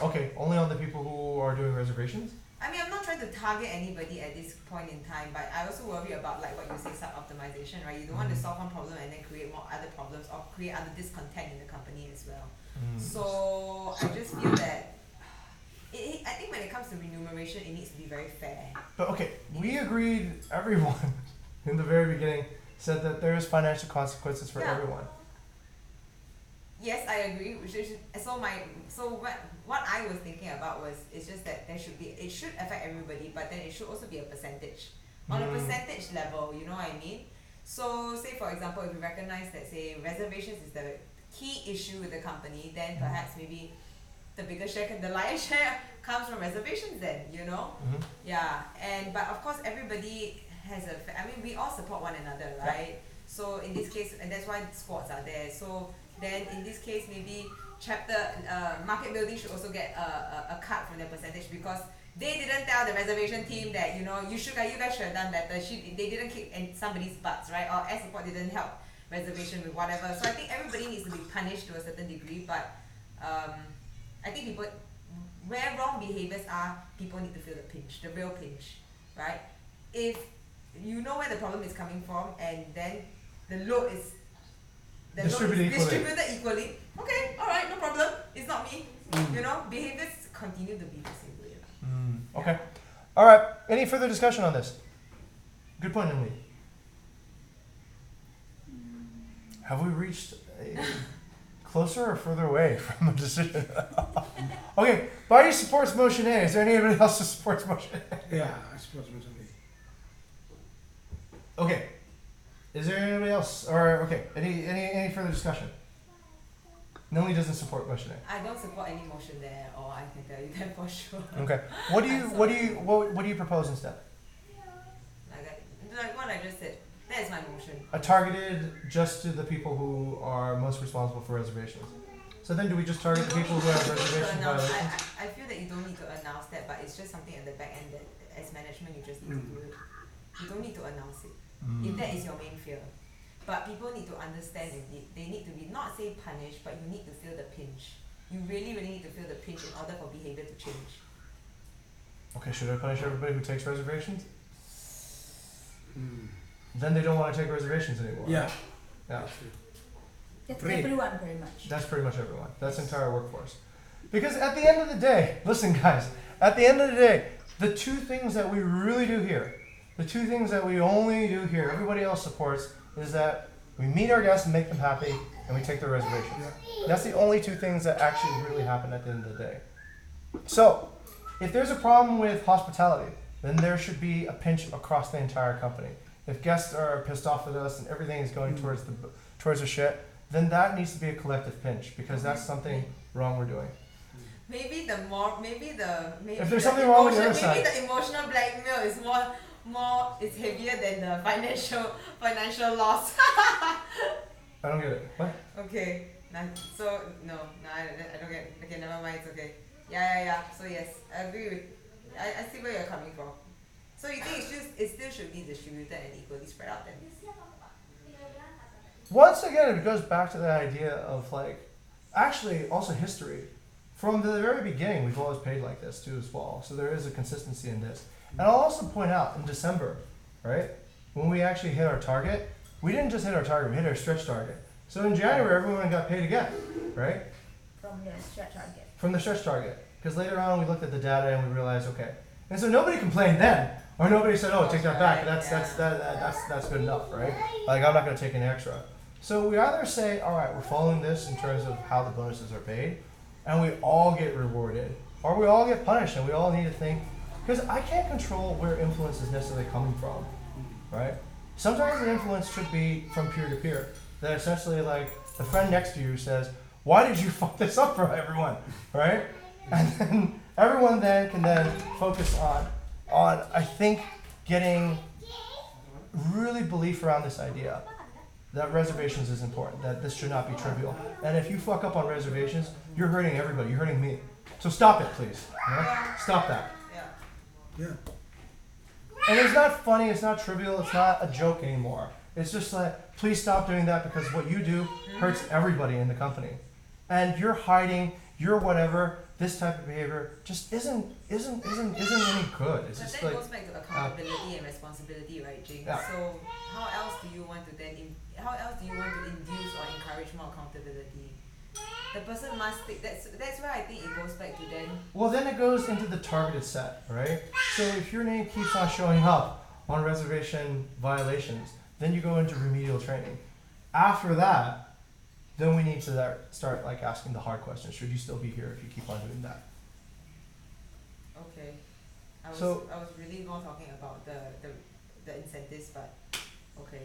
okay. Only on the people who are doing reservations. I mean, I'm not trying to target anybody at this point in time, but I also worry about like what you say, sub-optimization, right? You don't want to solve one problem and then create more other problems or create other discontent in the company as well. Mm. So I just feel that I think when it comes to remuneration, it needs to be very fair. But okay, we agreed. Everyone in the very beginning said that there is financial consequences for Yeah. everyone. Yes, I agree. What I was thinking about was it's just that it should affect everybody, but then it should also be a percentage. On a percentage level, you know what I mean? So say for example, if you recognize that say reservations is the key issue with the company, then perhaps maybe the lion's share comes from reservations then, you know? Mhm. Yeah, but of course everybody we all support one another, right? So in this case, and that's why squads are there. So then in this case, maybe market building should also get a cut from their percentage because they didn't tell the reservation team that you guys should have done better. They didn't kick in somebody's butts, right? Or air support didn't help reservation with whatever. So I think everybody needs to be punished to a certain degree, but I think people where wrong behaviors are, people need to feel the pinch, the real pinch, right? If you know where the problem is coming from and then the load is Distributed equally. distributed equally, okay, alright, no problem, it's not me. Behaviors continue to be the same way. Okay. All right. Any further discussion on this? Good point, Emily. Have we reached a closer or further away from a decision? Okay. Body supports motion A. Is there anybody else who supports motion A? Yeah, I suppose recently. Okay. Is there anybody else? Or okay. Any further discussion? Nobody doesn't support motion A. I don't support any motion there, or I can tell you that for sure. Okay. What do you propose instead? Like what I just said, that is my motion. A targeted just to the people who are most responsible for reservations. So then, do we just target the people who have reservation violations? I feel that you don't need to announce that, but it's just something at the back end that as management you just need to do it. You don't need to announce it if that is your main fear. But people need to understand and they need to be not say punished, but you need to feel the pinch. You really, really need to feel the pinch in order for behavior to change. Okay, should I punish everybody who takes reservations? Then they don't want to take reservations anymore. Yeah. Yeah. That's Great. everyone very much. That's pretty much everyone. That's the entire workforce. Because at the end of the day, listen guys, at the end of the day, the two things that we really do here, the two things that we only do here, everybody else supports, is that we meet our guests and make them happy, and we take their reservations. That's the only two things that actually really happen at the end of the day. So, if there's a problem with hospitality, then there should be a pinch across the entire company. If guests are pissed off at us and everything is going towards the shit, then that needs to be a collective pinch because that's something wrong we're doing. Maybe If there's the something wrong with the other maybe side. the emotional blackmail is is heavier than the financial loss. I don't get it. What? Okay. I don't get. Okay, never mind. It's okay. Yeah. So yes, I agree with. I see where you're coming from. So you think it still should be distributed and equally spread out then? Once again, it goes back to the idea of actually also history. From the very beginning, we've always paid like this too as well. So there is a consistency in this. And I'll also point out in December, right, when we actually hit our target, we didn't just hit our target, we hit our stretch target. So in January, everyone got paid again, right? From the stretch target. From the stretch target. Because later on, we looked at the data and we realized, okay. And so nobody complained then, or nobody said, "Oh, take that back." That's good enough, right? Like I'm not going to take any extra. So we either say, "All right, we're following this in terms of how the bonuses are paid," and we all get rewarded, or we all get punished, and we all need to think. Because I can't control where influence is necessarily coming from, right? Sometimes the influence should be from peer to peer. That essentially, like the friend next to you says, "Why did you fuck this up for everyone?" Right? And then everyone then can then focus on I think getting really belief around this idea that reservations is important, that this should not be trivial. And if you fuck up on reservations, you're hurting everybody, you're hurting me. So stop it, please. Right? Stop that. Yeah. And it's not funny, it's not trivial, it's not a joke anymore. It's just like, please stop doing that because what you do hurts everybody in the company. And you're hiding, you're whatever, this type of behavior just isn't any good. It's But just that like, goes back to accountability and responsibility, right, Jing? Yeah. So how else do you want to induce or encourage more accountability? The person must take that's where I think it goes back to then. well, then it goes into the targeted set, right? So if your name keeps on showing up on reservation violations, then you go into remedial training. After that, then we need to start like asking the hard questions. Should you still be here if you keep on doing that? Okay. I was really more talking about the incentives, but okay.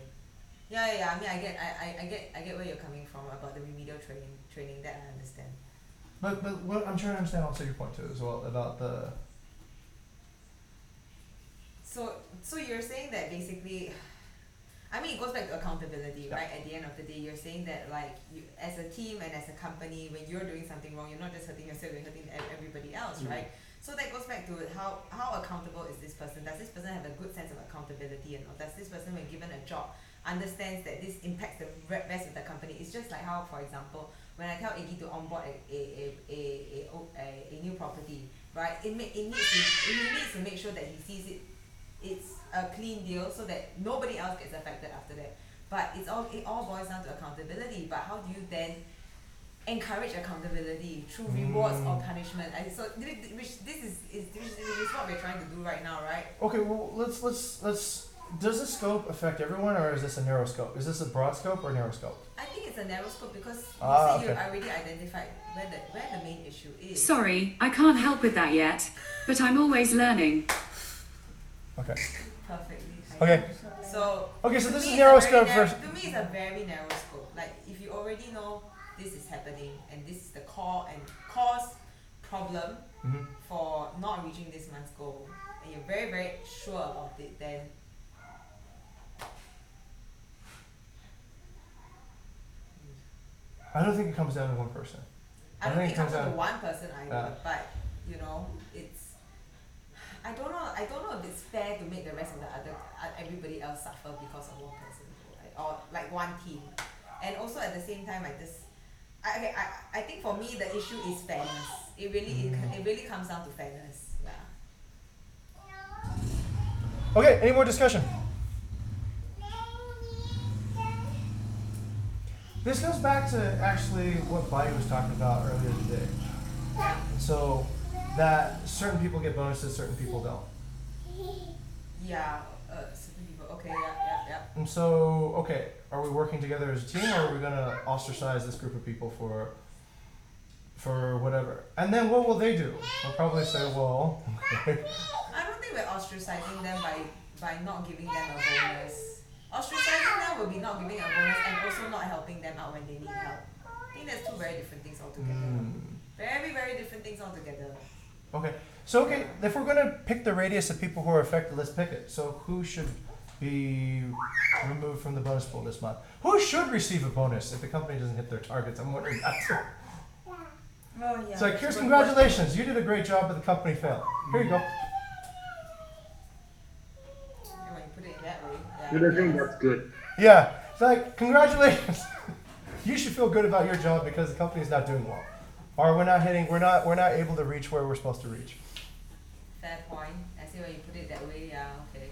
Yeah. I mean, I get where you're coming from about the remedial training. That I understand. But what I'm trying to understand also your point too as well about the. So you're saying that basically, I mean, it goes back to accountability, Yeah. right? At the end of the day, you're saying that like you, as a team and as a company, when you're doing something wrong, you're not just hurting yourself, you're hurting everybody else, right? So that goes back to how accountable is this person? Does this person have a good sense of accountability, and does this person, when given a job, understands that this impacts the rest of the company? It's just like how, for example, when I tell Iggy to onboard a new property, right? He needs to make sure that he sees it's a clean deal so that nobody else gets affected after that. But it all boils down to accountability. But how do you then encourage accountability through rewards or punishment? And so this is what we're trying to do right now, right? Okay, well let's. Does the scope affect everyone, or is this a narrow scope? Is this a broad scope or a narrow scope? I think it's a narrow scope because Okay. you already identified where the main issue is. Sorry, I can't help with that yet, but I'm always learning. Okay. Perfectly. Okay. So Okay, so to this me, is it's narrow a very scope narrow- first. To me, it's a very narrow scope. Like if you already know this is happening and this is the cause problem Mhm. for not reaching this month's goal, and you're very very sure about it, then I don't think it comes down to one person. I don't think it comes down- down to one person either. Yeah. But you know, it's I don't know if it's fair to make the rest of the everybody else suffer because of one person, right? Or like one team. And also at the same time, I think for me the issue is fairness. It really comes down to fairness. Yeah. Okay, any more discussion? This goes back to actually what Bai was talking about earlier today. So that certain people get bonuses, certain people don't. Yeah. Certain people. Okay. Yeah. And so, okay, are we working together as a team, or are we gonna ostracize this group of people for whatever? And then what will they do? They'll probably say, well, okay. I don't think we're ostracizing them by not giving them a bonus. Ostracizing them will be not giving a bonus and also not helping them out when they need help. I think that's two very different things altogether. Very, very different things altogether. Okay. So okay, if we're gonna pick the radius of people who are affected, let's pick it. So who should be removed from the bonus pool this month? Who should receive a bonus if the company doesn't hit their targets? I'm wondering that too. Oh yeah. It's like, here's congratulations, you did a great job, but the company failed. Here you go. And when you put it in that way, yeah. I think that's good. Yeah, it's like, congratulations. You should feel good about your job because the company's not doing well, or we're not able to reach where we're supposed to reach. Fair point. As see when you put it that way. Yeah, okay.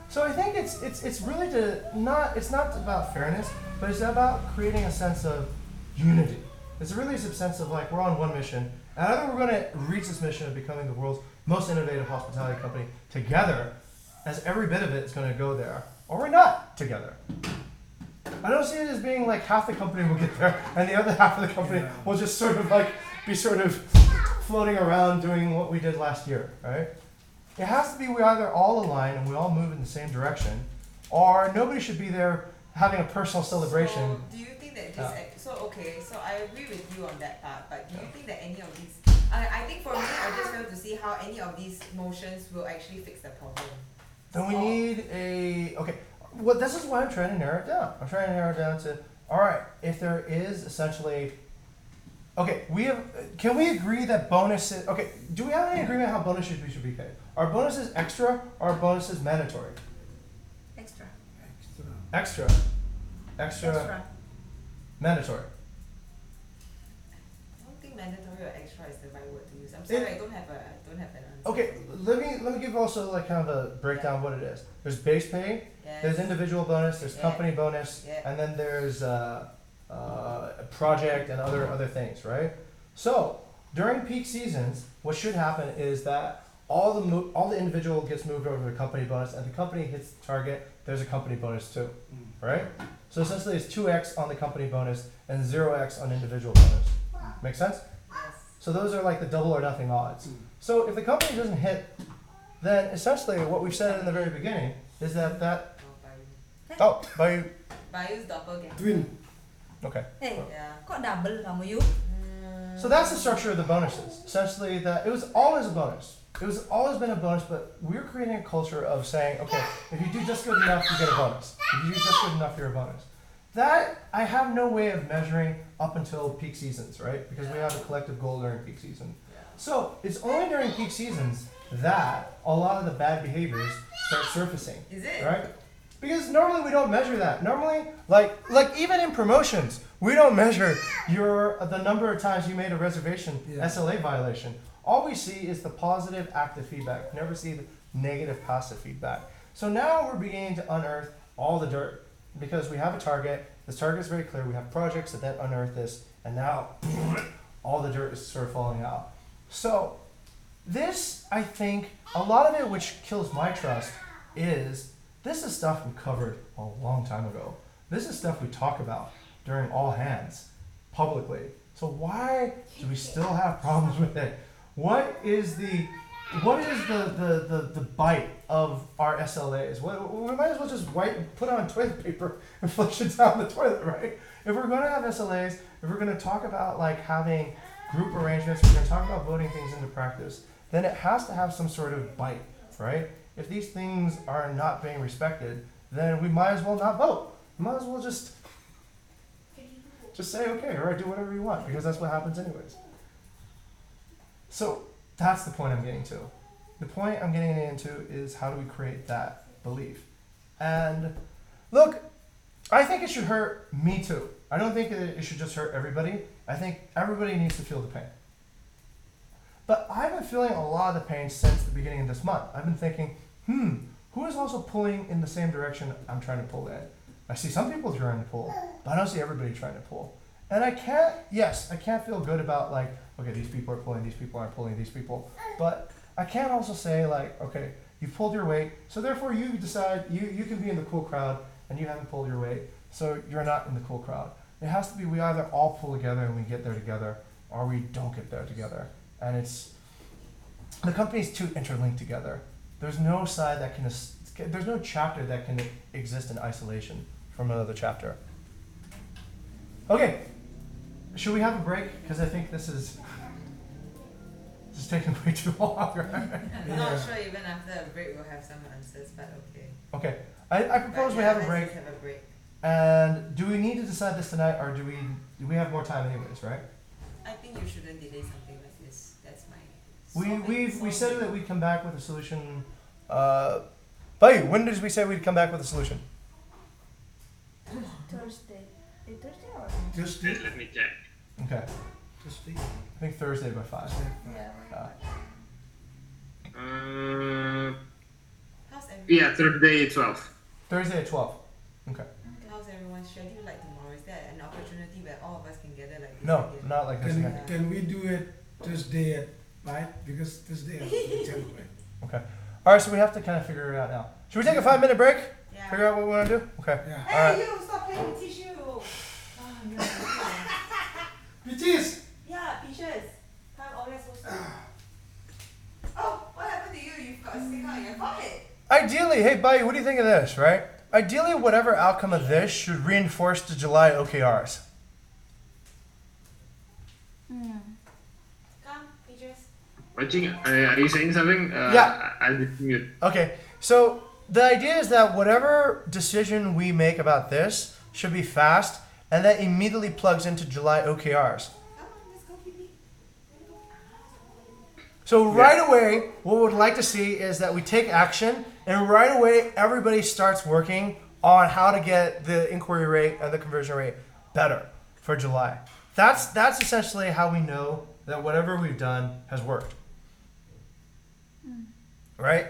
So I think it's really it's not about fairness, but it's about creating a sense of unity. It's really a sense of like we're on one mission, and I think we're going to reach this mission of becoming the world's most innovative hospitality company together, as every bit of it is going to go there, or we're not together. I don't see it as being like half the company will get there, and the other half of the company will just sort of like be sort of floating around doing what we did last year, right? It has to be we either all align and we all move in the same direction, or nobody should be there having a personal celebration. So do you think that this? So I agree with you on that part. But do you think that any of these? I think for me, I just fail to see how any of these motions will actually fix the problem. Then we need a okay. Well, this is why I'm trying to narrow it down. I'm trying to narrow it down to all right. If there is essentially, okay, can we agree that bonuses? Okay, do we have any agreement how bonuses should be paid? Are bonuses extra or are bonuses mandatory? Extra. Extra. Mandatory. I don't think mandatory or extra is the right word to use. I'm sorry, I don't have an answer. Okay, let me give also like kind of a breakdown of what it is. There's base pay, Yes. there's individual bonus, there's Yeah. company bonus, Yeah. and then there's project and other things, right? So during peak seasons, what should happen is that all the individual gets moved over to the company bonus, and the company hits the target. There's a company bonus too, right? So essentially, it's 2x on the company bonus and 0x on individual bonus. Make sense? Yes. So those are like the double or nothing odds. So if the company doesn't hit, then essentially what we've said in the very beginning is that by Bayu's doppelganger. Twin. okay. Hey, Yeah. kok double kamu you? So that's the structure of the bonuses. Essentially, that it was always a bonus. It was always been a bonus, but we're creating a culture of saying, okay, if you do just good enough, you get a bonus. If you do just good enough, you're a bonus. That I have no way of measuring up until peak seasons, right? Because we have a collective goal during peak season. So it's only during peak seasons that a lot of the bad behaviors start surfacing, Is it? right? Because normally we don't measure that. Normally, like even in promotions, we don't measure the number of times you made a reservation SLA violation. All we see is the positive active feedback. We never see the negative passive feedback. So now we're beginning to unearth all the dirt because we have a target. This target is very clear. We have projects that then unearth this, and now all the dirt is sort of falling out. So this, I think, a lot of it which kills my trust is this is stuff we covered a long time ago. This is stuff we talk about during all hands publicly. So why do we still have problems with it? What is the bite of our SLAs? We might as well just put on toilet paper and flush it down the toilet, right? If we're going to have SLAs, if we're going to talk about like having group arrangements, we're going to talk about voting things into practice, then it has to have some sort of bite, right? If these things are not being respected, then we might as well not vote. We might as well just say, okay, all right, do whatever you want, because that's what happens anyways. So that's the point I'm getting to. The point I'm getting into is how do we create that belief? And look, I think it should hurt me too. I don't think it should just hurt everybody. I think everybody needs to feel the pain. But I've been feeling a lot of the pain since the beginning of this month. I've been thinking, who is also pulling in the same direction I'm trying to pull in? I see some people trying to pull, but I don't see everybody trying to pull. And I can't feel good about like, okay, these people are pulling, these people aren't pulling, these people. But I can't also say like, okay, you pulled your weight, so therefore you decide you can be in the cool crowd and you haven't pulled your weight, so you're not in the cool crowd. It has to be we either all pull together and we get there together, or we don't get there together. And it's, the company's too interlinked together. There's no side that can, there's no chapter that can exist in isolation from another chapter. Okay, should we have a break? Because I think this is taking way too long. I'm not sure even after a break we'll have some answers, but okay. Okay, I propose we have a break. Let's have a break. And do we need to decide this tonight, or do we have more time anyways, right? I think you shouldn't delay something like this. That's my. We said that we'd come back with a solution. Bayu, when did we say we'd come back with a solution? Thursday. Thursday or? Thursday. Let me check. Okay, Thursday. I think Thursday by 5. Yeah. how's everyone? Yeah, Thursday 12. Thursday at 12. Okay. How's everyone's schedule like tomorrow? Is there an opportunity where all of us can gather like this No, again? not like this again. Can we do it Thursday at 5? Because Thursday at 10, right? Okay. All right, so we have to kind of figure it out now. Should we take a 5-minute break? Yeah. Figure out what we want to do? Okay. Yeah. Hey, All right. you stop playing with tissue. Oh, no. Peaches! Yeah, peaches. Time always so slow. Oh, what happened to you? You've got a sticker on your forehead. Ideally, hey, buddy, what do you think of this, right? Ideally, whatever outcome of this should reinforce the July OKRs. Come, peaches. Watching, are you saying something? Yeah. I'll just mute. Okay, so the idea is that whatever decision we make about this should be fast, and that immediately plugs into July OKRs. Come on, let's go, Phoebe. So right away, what we would like to see is that we take action, and right away, everybody starts working on how to get the inquiry rate and the conversion rate better for July. That's essentially how we know that whatever we've done has worked. Right?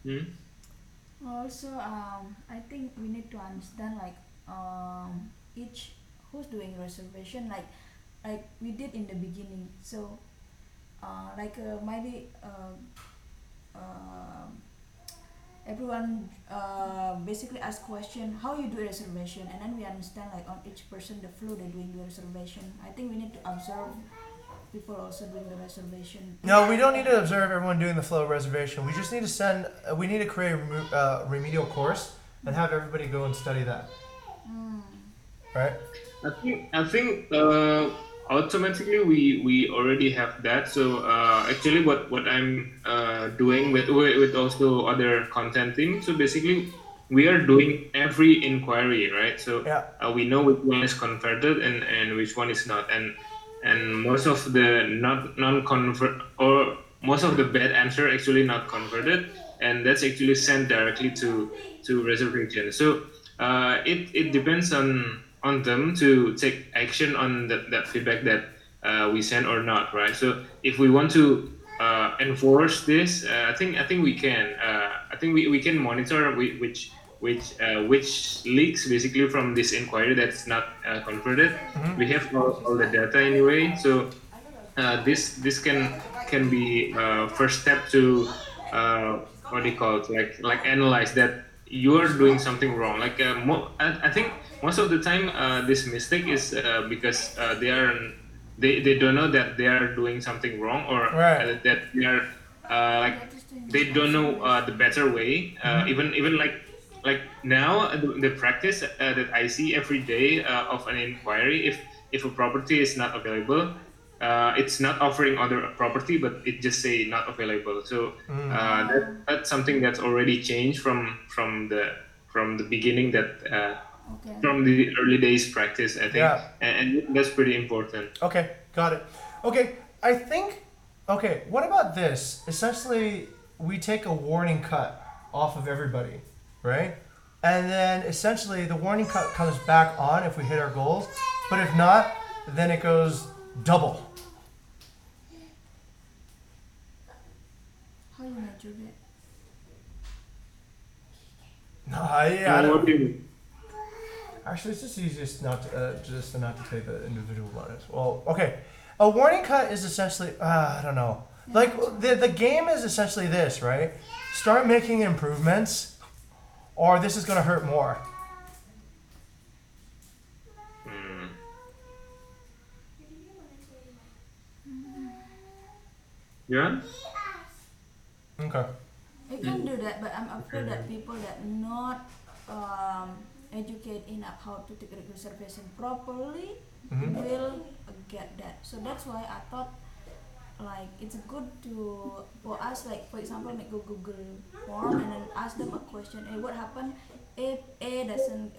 Hmm? Also, I think we need to understand like each who's doing reservation like we did in the beginning. So maybe everyone basically ask question how you do reservation, and then we understand like on each person the flow they're doing the reservation. I think we need to observe people also doing the reservation. No, we don't need to observe everyone doing the flow reservation. We just need to we need to create a remedial course and have everybody go and study that. Right? I think automatically we already have that. So actually, what I'm doing with also other content team. So basically, we are doing every inquiry, right? So Yeah. we know which one is converted and which one is not, and most of the non-convert or most of the bad answer actually not converted, and that's actually sent directly to reservation. So it depends on them to take action on that feedback that we send or not, right? So if we want to enforce this, I think we can. I think we can monitor which leaks basically from this inquiry that's not converted. We have all the data anyway, so this can be first step to what do you call it, like analyze that you're doing something wrong. Like I think most of the time this mistake is because they don't know that they are doing something wrong, or Right. that they are like they don't know the better way. Even like now the practice that I see every day of an inquiry, if a property is not available, it's not offering other property, but it just say not available. So that's something that's already changed from the beginning, that Okay. from the early days practice, I think. Yeah. And that's pretty important. Okay, got it. Okay, I think, okay, what about this? Essentially, we take a warning cut off of everybody, right? And then essentially the warning cut comes back on if we hit our goals, but if not, then it goes double. How you measure that? No, I What don't. do you mean? Actually, it's just easiest not to take the individual bonus. Well, okay, a warning cut is essentially I don't know. Like the game is essentially this, right? Start making improvements, or this is gonna hurt more. Yeah. Okay. I can do that, but I'm afraid that people that not educate enough how to take reservation properly will get that. So that's why I thought like it's good to for us, like for example make a Google form and then ask them a question. Hey, what happened if A doesn't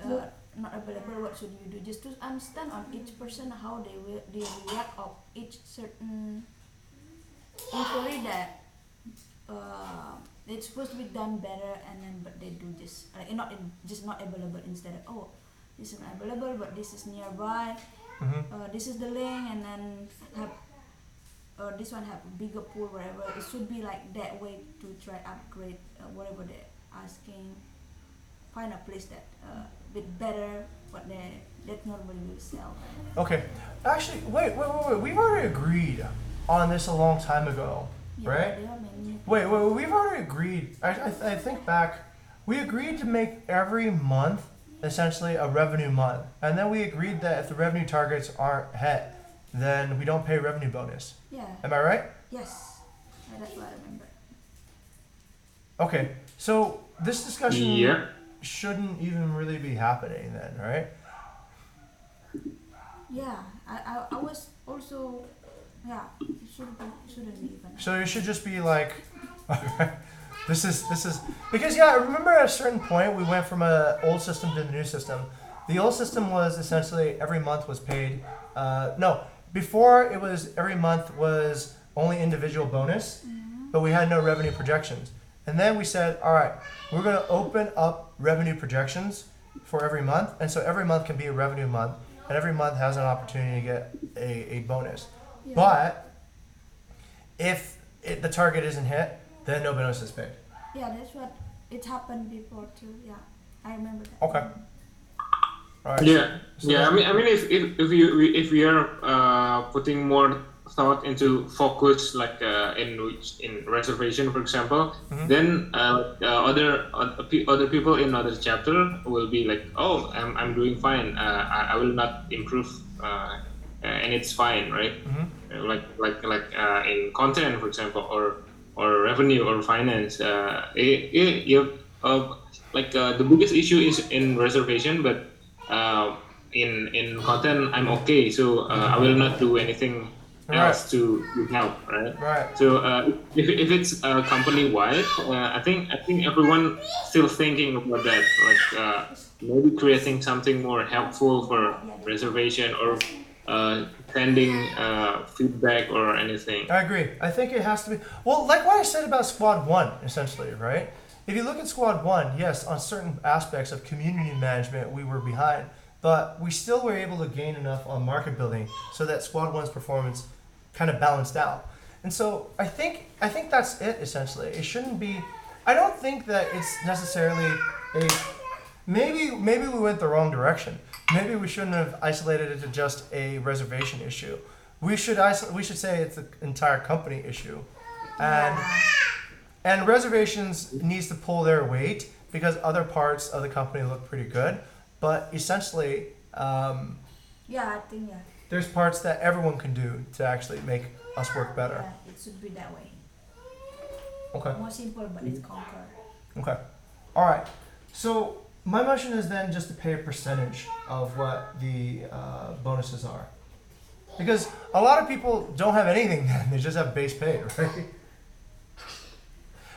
not available? What should you do? Just to understand on each person how they react of each certain inquiry that it's supposed to be done better, and then but they do just like just not available instead of this is not available but this is nearby. This is the link, and then have this one have a bigger pool wherever. It should be like that way to try upgrade whatever asking, find a place that bit better what they that normally will sell. Okay. Actually, wait. We've already agreed on this a long time ago, Yeah, right? there are many. Wait. We've already agreed. I think back. We agreed to make every month essentially a revenue month, and then we agreed that if the revenue targets aren't hit, then we don't pay revenue bonus. Yeah. Am I right? Yes. That's what I remember. Okay. So this discussion Yeah. shouldn't even really be happening then, right? Yeah. I was also. Yeah. It shouldn't be even. So you should just be like, this is because yeah, I remember at a certain point we went from a old system to the new system. The old system was essentially every month was paid. No, before it was every month was only individual bonus, but we had no revenue projections. And then we said, all right, we're going to open up revenue projections for every month, and so every month can be a revenue month, and every month has an opportunity to get a bonus. Yeah. But if the target isn't hit, then no bonus is paid. Yeah, that's what it happened before too. Yeah, I remember that. Okay. All right. Yeah, So yeah. that- I mean, if we are putting more thought into focus, like in reservation, for example, Mhm. then other people in other chapter will be like, oh, I'm doing fine. I will not improve, and it's fine, right? Mhm. In content, for example, or revenue or finance. The biggest issue is in reservation, but in content I'm okay, so I will not do anything Right. else to help, right? Right. So if it's company wide, I think everyone still thinking about that, maybe creating something more helpful for reservation or sending feedback or anything. I agree. I think it has to be well, like what I said about Squad 1, essentially, right? If you look at Squad 1, yes, on certain aspects of community management, we were behind, but we still were able to gain enough on market building so that Squad 1's performance kind of balanced out. And so I think that's it, essentially. It shouldn't be. I don't think that it's necessarily a. Maybe we went the wrong direction. Maybe we shouldn't have isolated it to just a reservation issue. We should say it's the entire company issue, and reservations needs to pull their weight because other parts of the company look pretty good, but essentially Yeah, I think yeah. there's parts that everyone can do to actually make us work better. Yeah, it should be that way. Okay. More simple, but it's conquer. Okay. All right. So my motion is then just to pay a percentage of what the bonuses are. Because a lot of people don't have anything then, they just have base pay, right?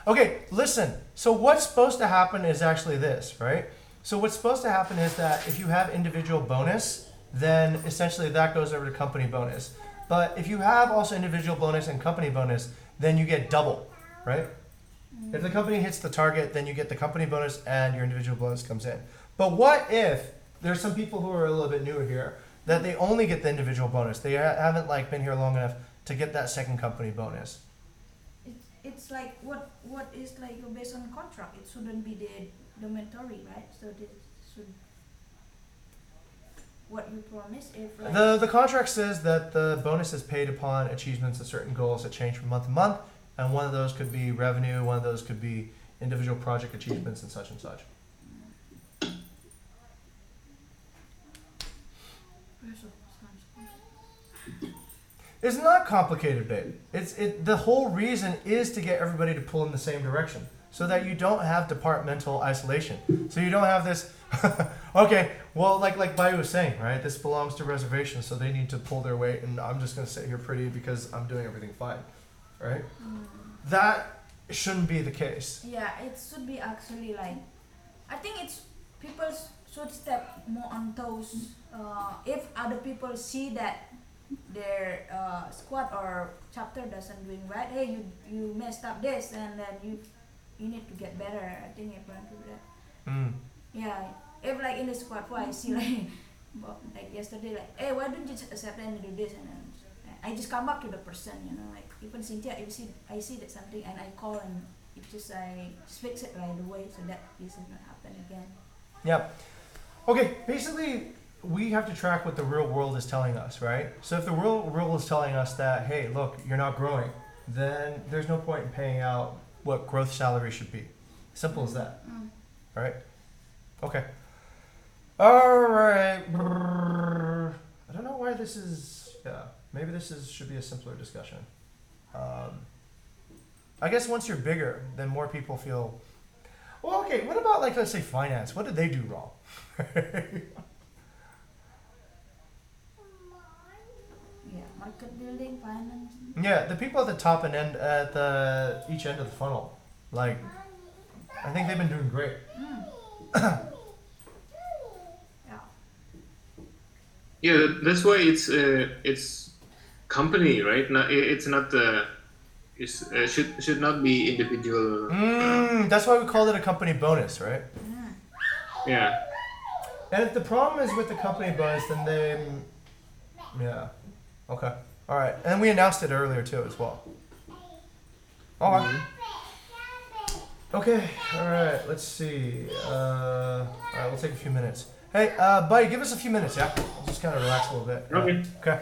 Okay, listen. So what's supposed to happen is actually this, right? So what's supposed to happen is that if you have individual bonus, then essentially that goes over to company bonus. But if you have also individual bonus and company bonus, then you get double, right? If the company hits the target, then you get the company bonus and your individual bonus comes in. But what if there's some people who are a little bit newer here that they only get the individual bonus? They haven't been here long enough to get that second company bonus. It's like what is like based on contract. It shouldn't be the dormitory, right? So this should what you promise if like The contract says that the bonus is paid upon achievements of certain goals that change from month to month, and one of those could be revenue, one of those could be individual project achievements and such and such. It's not complicated, babe. The whole reason is to get everybody to pull in the same direction, so that you don't have departmental isolation. So you don't have this. Okay, well, like Bayu was saying, right? This belongs to reservations, so they need to pull their weight, and I'm just gonna sit here pretty because I'm doing everything fine, right? That shouldn't be the case. yeah, it should be actually like I think it's people should step more on toes. If other people see that their squad or chapter doesn't doing right, hey, you messed up this, and then you need to get better. I think everyone do that. Mm. Yeah, if like in the squad, why I see like yesterday, like, hey, why don't you just accept and do this, and then I just come back to the person, like even Cynthia, I see that something, and I call and just fix it right away so that this does not happen again. Yep. Okay, basically, we have to track what the real world is telling us, right? So if the real world is telling us that, hey, look, you're not growing, then there's no point in paying out what growth salary should be. Simple as that. All right? Okay. All right. I don't know why this is, yeah, maybe should be a simpler discussion. I guess once you're bigger, then more people feel, well, okay, what about, like, let's say finance? What did they do wrong? Yeah, market building, finance. Yeah, the people at the top and end at the each end of the funnel, like, I think they've been doing great. Yeah. Yeah, that's why it's company, right? Not, it's not should not be individual. That's why we called it a company bonus, right? Yeah. And if the problem is with the company bonus, then they, yeah, okay, all right, and we announced it earlier too as well. All right. Okay, all right. Let's see. All right, we'll take a few minutes. Hey, buddy, give us a few minutes, yeah? We'll just kind of relax a little bit. Okay. Okay.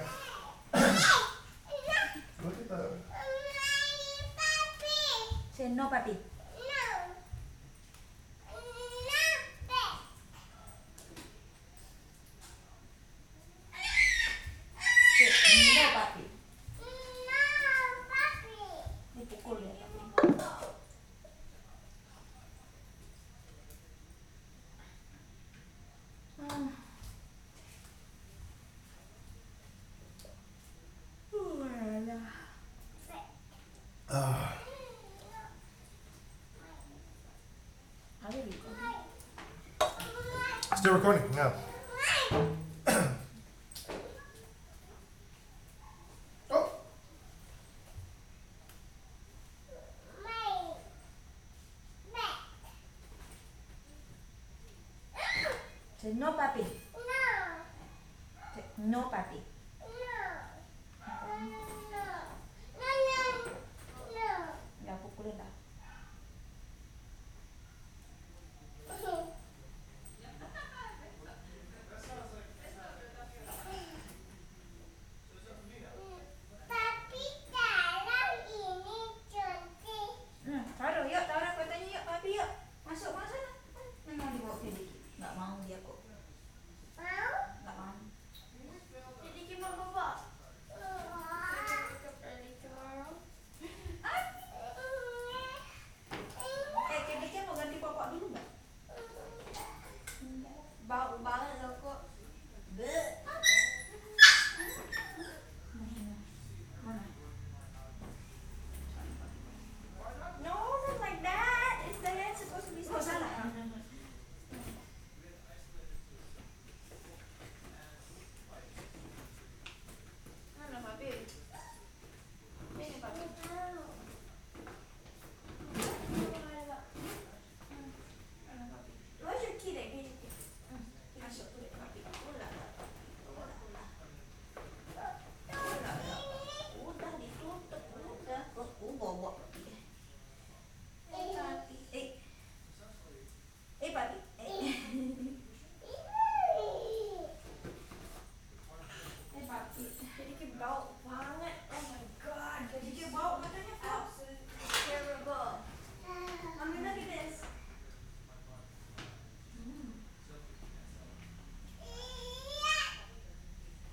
Look at the. Say no, papi. Say no, papi. Dipukul ya, papi. Are we recording? Still recording? No. Oh. Say no, papi. Say no, papi. Ya, pukulin dah. Taruh, yuk, taruh katanya yuk, papi yuk. Masuk sana. Memang dibawa ke Diki. Nggak mau dia kok. Nggak mau. Diki mau bawa. Ke Diki mau ganti popok dulu nggak? Bau banget loh kok. Mana? No, not like that. It's the head supposed to be so salah. Mana papi? Ini papi. Where's your key there? Give me your key. Masuk tu dek papi. Udah ditutup, udah. Kok bawa papi. Papi. Papi. Papi. Jadi kita bau banget. Oh my god. Jadi kita bau katanya kok. Terrible. Mommy, look at this.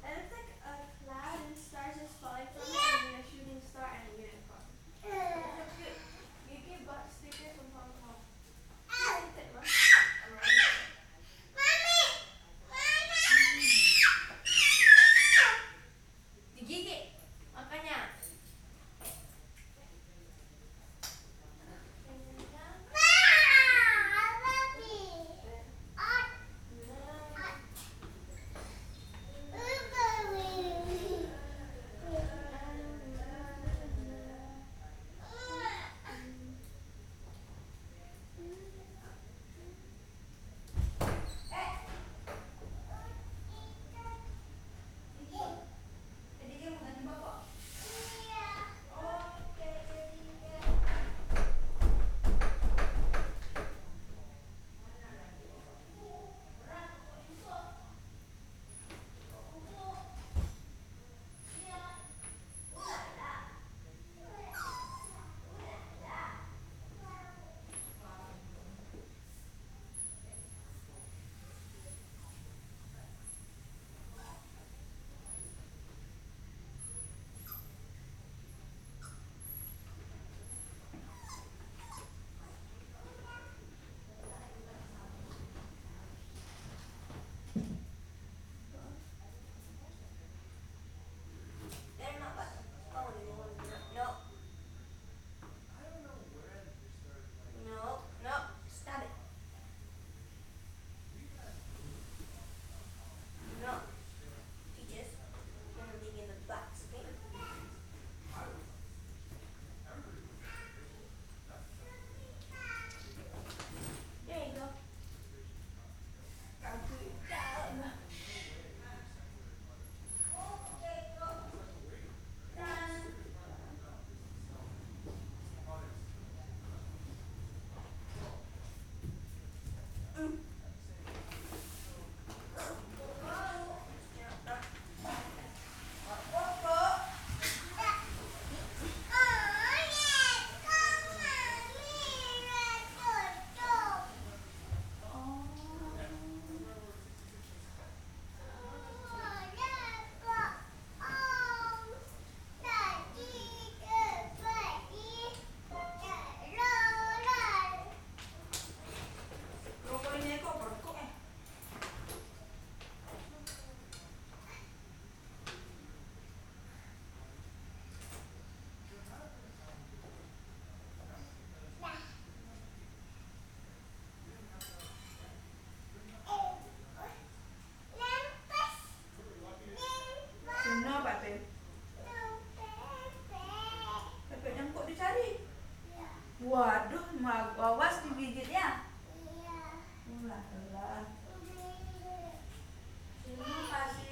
It looks like a cloud and stars just falling from it and then a shooting star and a unicorn. Look good. You give bought stickers from Hong Kong. I think that Mommy! Digigit! Waduh, awas digigit ya. Ulah, ulah. Terima kasih.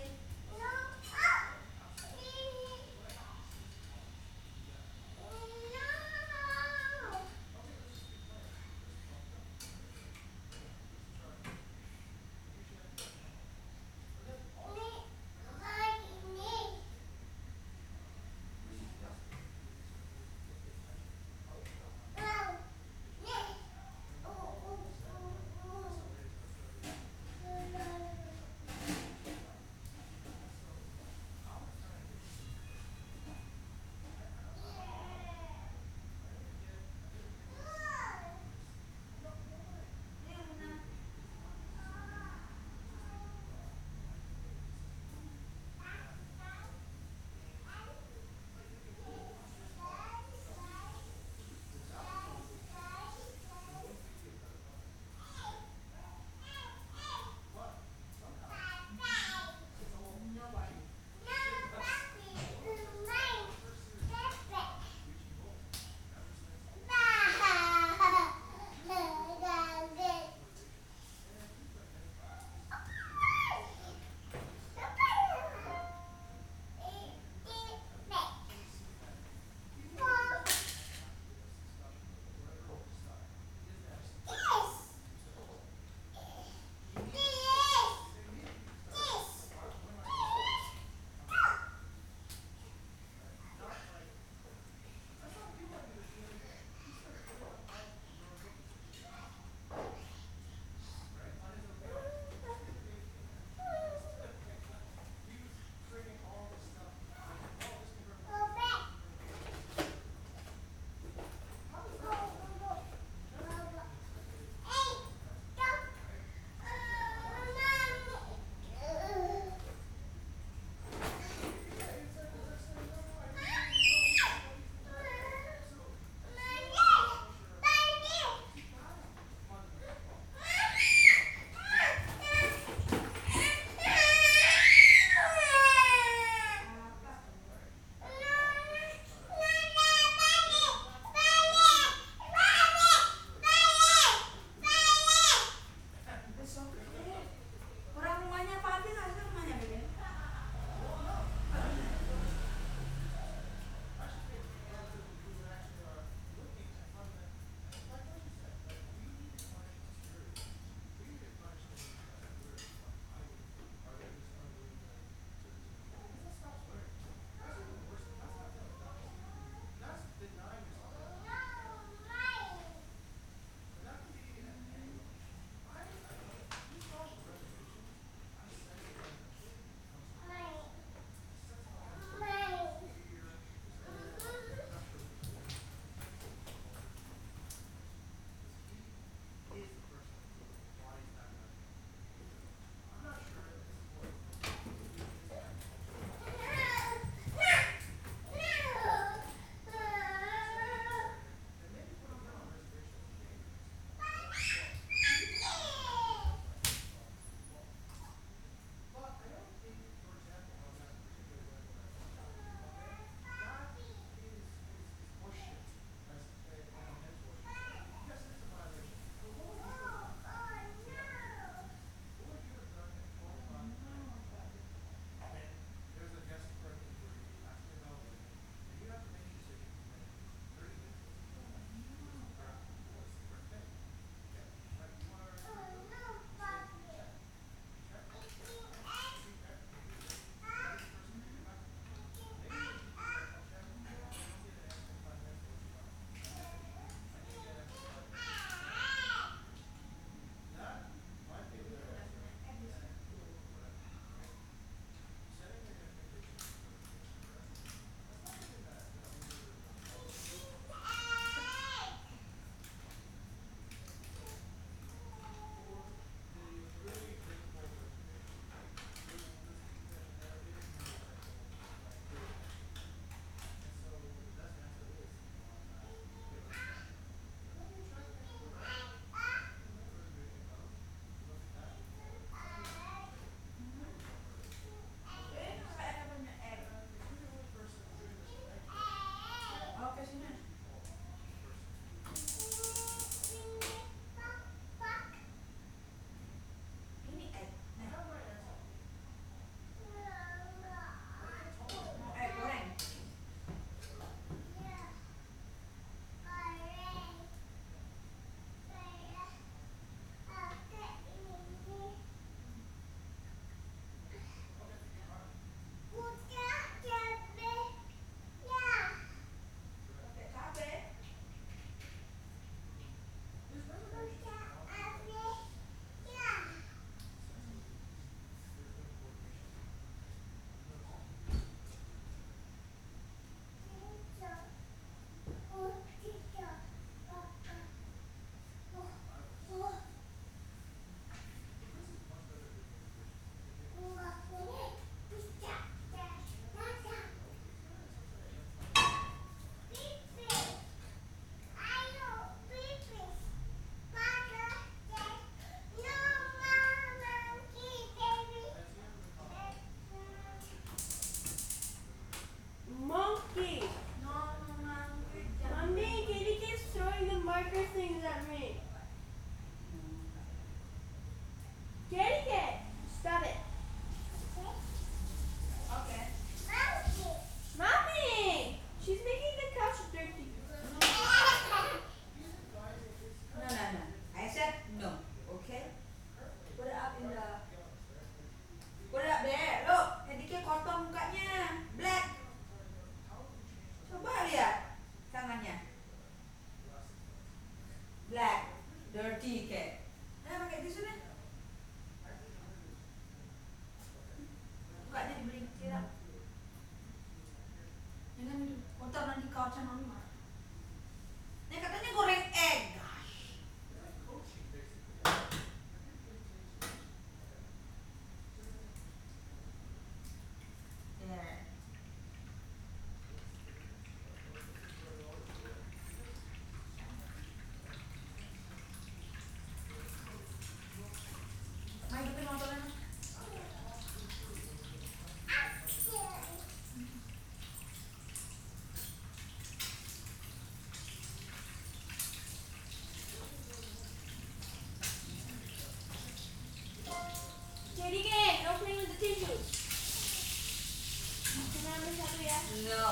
No.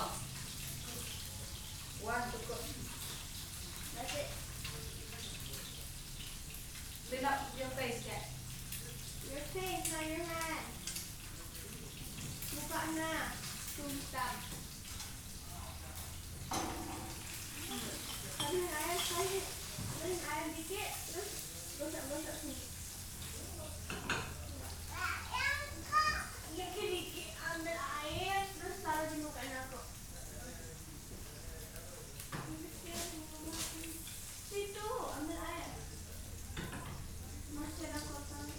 One to go. That's it. Clean up your face, cat. Your face, not your hand. Muka na. Tuntang. Ambil air dikit, terus gosok-gosok sini. Ya dikit, ambil air, terus taruh di muka aku. Situ, ambil air. Masih ada kotor.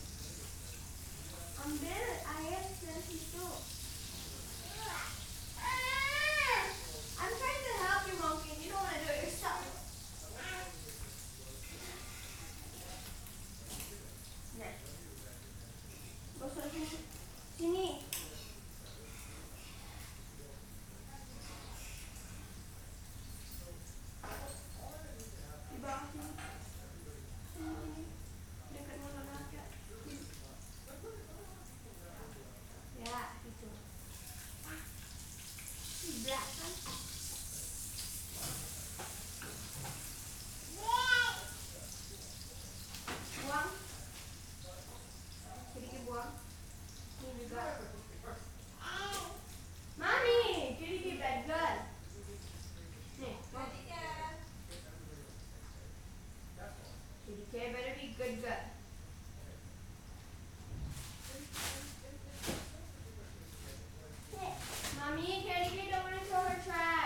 Ambil air dari situ. I'm trying to help you, monkey. You don't want to do it yourself. Nah, gosok sini. Sini. Di bawah sini. Sini. Dekat mulut aja. Ya, itu. Di belakang. Buang. Sedikit buang. Ini juga. Mami, jadi bad girl. Nih, buang. Jadi better be good girl. Mommy, Teddy don't want to throw her trash.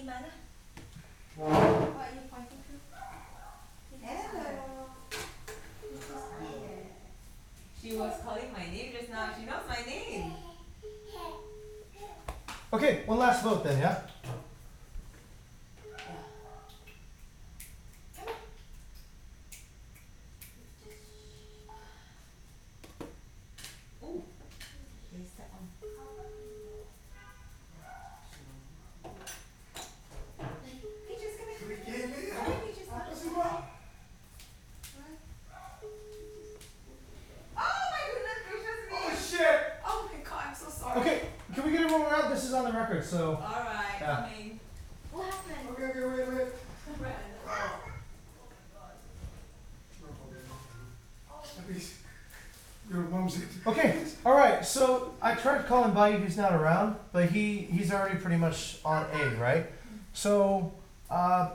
mana? What are you pointing to? Hello. She was calling my name just now. She knows my name. Okay, one last vote then, yeah? Ooh. Is that on? Peaches, come here. Come here, Peaches. Oh my goodness gracious me. Oh shit! Oh my god, I'm so sorry. Okay, can we get everyone around? This is on the record, so. Alright, Yeah. coming. What happened? Okay, wait. At least your mom said. Okay, alright, so I tried calling Bayou, he's not around, but he's already pretty much on A, right? So,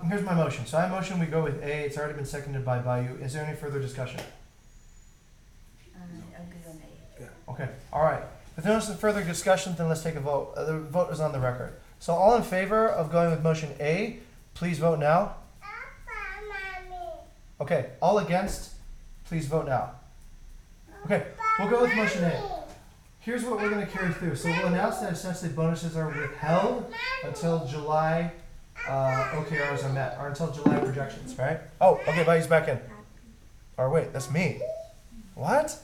here's my motion. So I motion we go with A, it's already been seconded by Bayou. Is there any further discussion? I agree on A. Okay, alright. If there's no further discussion, then let's take a vote. The vote is on the record. So all in favor of going with motion A, please vote now. Okay, all against, please vote now. Okay, we'll go with motion A. Here's what we're going to carry through. So we'll announce that essentially bonuses are withheld until July OKRs are met, or until July projections, right? Oh, okay, Bayou's back in. Or wait, that's me. What?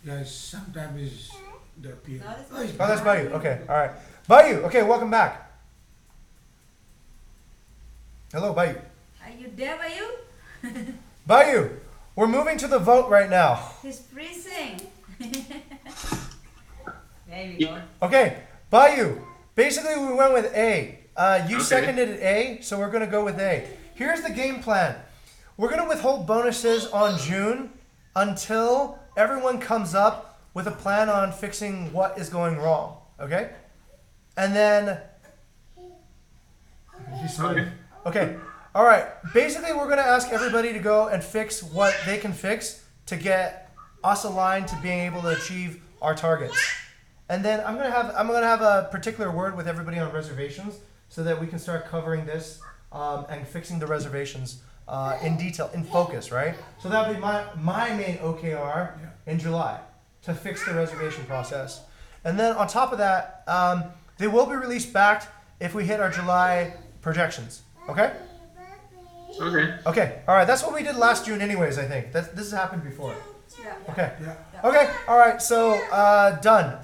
Yes, sometimes it's the appeal. No, that's Oh, it's Oh, that's Bayou. Okay, all right. Bayou, okay, welcome back. Hello, Bayou. Are you there, Bayu? Bayou, we're moving to the vote right now. He's freezing. There we go. Okay, Bayou, basically we went with A. You Okay. seconded A, so we're going to go with A. Here's the game plan. We're going to withhold bonuses on June until everyone comes up with a plan on fixing what is going wrong, okay? And then... Okay. Okay, all right. Basically, we're going to ask everybody to go and fix what they can fix to get us aligned to being able to achieve our targets. And then I'm gonna have a particular word with everybody on reservations so that we can start covering this and fixing the reservations in detail, in focus, right? So that'll be my main OKR in July to fix the reservation process. And then on top of that, they will be released back if we hit our July projections. Okay? Okay. Okay. All right. That's what we did last June, anyways. I think this has happened before. Yeah. Okay. Yeah. Okay. All right. So done.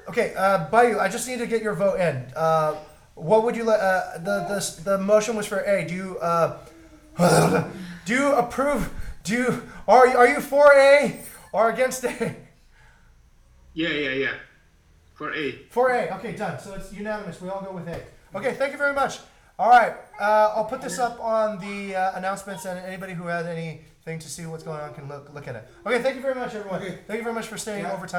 Okay. Bayou, I just need to get your vote in. What would you like? The motion was for A. Do you do you approve? Are you for A or against A? Yeah. For A. For A. Okay. Done. So it's unanimous. We all go with A. Okay. Thank you very much. All right. I'll put this up on the announcements, and anybody who has anything to see what's going on can look at it. Okay. Thank you very much, everyone. Okay. Thank you very much for staying Yeah. overtime.